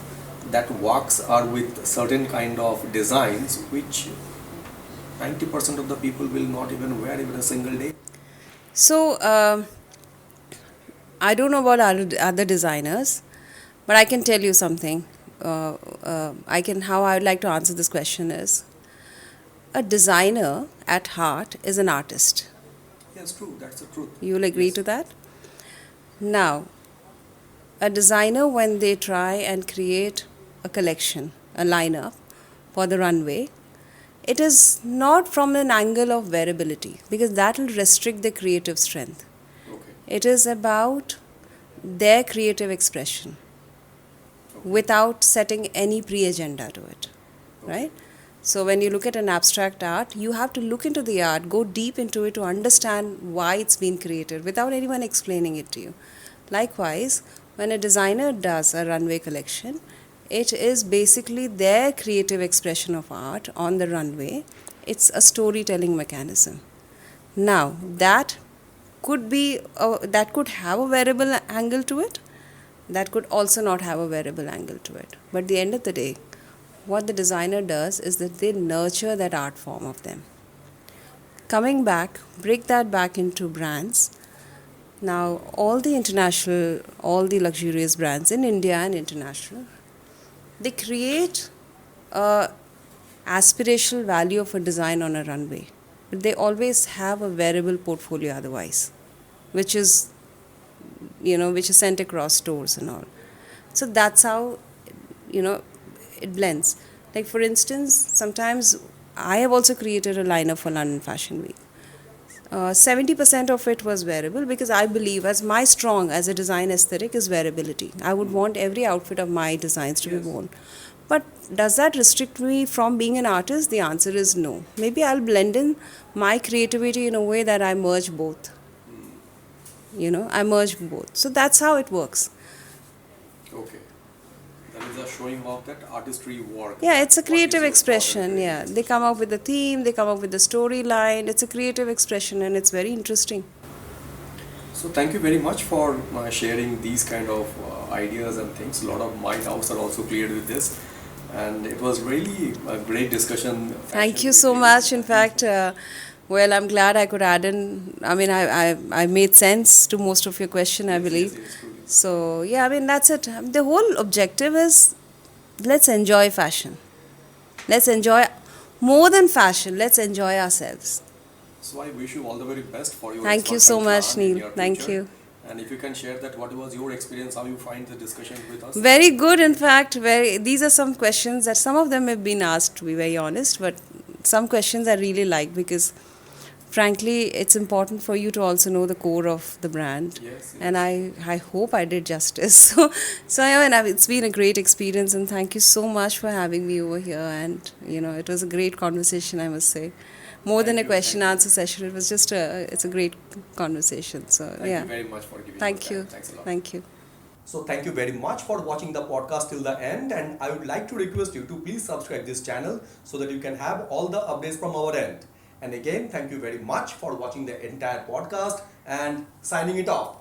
Speaker 2: that works are with certain kind of designs which 90% of the people will not even wear even a single day?
Speaker 1: So, I don't know about other designers, but I can tell you something. How I would like to answer this question is a designer at heart is an artist.
Speaker 2: Yes, true. That's the truth.
Speaker 1: You will agree
Speaker 2: Yes.
Speaker 1: to that? Now, a designer, when they try and create a collection, a lineup for the runway, it is not from an angle of wearability because that will restrict the creative strength.
Speaker 2: Okay.
Speaker 1: It is about their creative expression without setting any pre agenda to it, right? So, when you look at an abstract art, you have to look into the art, go deep into it to understand why it's been created without anyone explaining it to you. Likewise, when a designer does a runway collection, it is basically their creative expression of art on the runway. It's a storytelling mechanism. Now, that could have a wearable angle to it, that could also not have a wearable angle to it. But at the end of the day, what the designer does is that they nurture that art form of them. Coming back, break that back into brands. Now, all the luxurious brands in India and international, they create a aspirational value of a design on a runway, but they always have a wearable portfolio otherwise, which is which is sent across stores and all. So that's how it blends. Like for instance, sometimes I have also created a lineup for London Fashion Week. 70% of it was wearable because I believe as my strong as a design aesthetic is wearability. I would want every outfit of my designs to be worn. But does that restrict me from being an artist? The answer is no. Maybe I'll blend in my creativity in a way that I merge both. I merge both. So that's how it works.
Speaker 2: Okay. That is a showing of that artistry work.
Speaker 1: Yeah, it's a
Speaker 2: What
Speaker 1: creative
Speaker 2: is your
Speaker 1: expression.
Speaker 2: thought and
Speaker 1: Yeah, they come up with the theme, they come up with the storyline. It's a creative expression and it's very interesting.
Speaker 2: So thank you very much for sharing these kind of ideas and things. A lot of my doubts are also cleared with this, and it was really a great discussion.
Speaker 1: Thank you so much. In fact, well, I'm glad I could add in. I mean, I made sense to most of your question, I believe.
Speaker 2: Yes, truly.
Speaker 1: So, yeah, I mean, that's it. The whole objective is let's enjoy fashion. Let's enjoy more than fashion. Let's enjoy ourselves.
Speaker 2: So I wish you all the very best for your
Speaker 1: Thank you so
Speaker 2: expertise
Speaker 1: much,
Speaker 2: plan in
Speaker 1: Neil.
Speaker 2: your
Speaker 1: Thank
Speaker 2: future.
Speaker 1: you.
Speaker 2: And if you can share that, what was your experience, how you find the discussion with us?
Speaker 1: Very good, in fact. These are some questions that some of them have been asked, to be very honest, but some questions I really like because, frankly, it's important for you to also know the core of the brand.
Speaker 2: Yes,
Speaker 1: And I hope I did justice. So yeah, and it's been a great experience, and thank you so much for having me over here. And it was a great conversation, I must say. More than a question answer session, it was just it's a great conversation. So
Speaker 2: Thank
Speaker 1: yeah,
Speaker 2: you very much for giving
Speaker 1: thank
Speaker 2: your
Speaker 1: you,
Speaker 2: time. Thanks a lot.
Speaker 1: thank you.
Speaker 2: So thank you very much for watching the podcast till the end, and I would like to request you to please subscribe this channel so that you can have all the updates from our end. And again, thank you very much for watching the entire podcast and signing it off.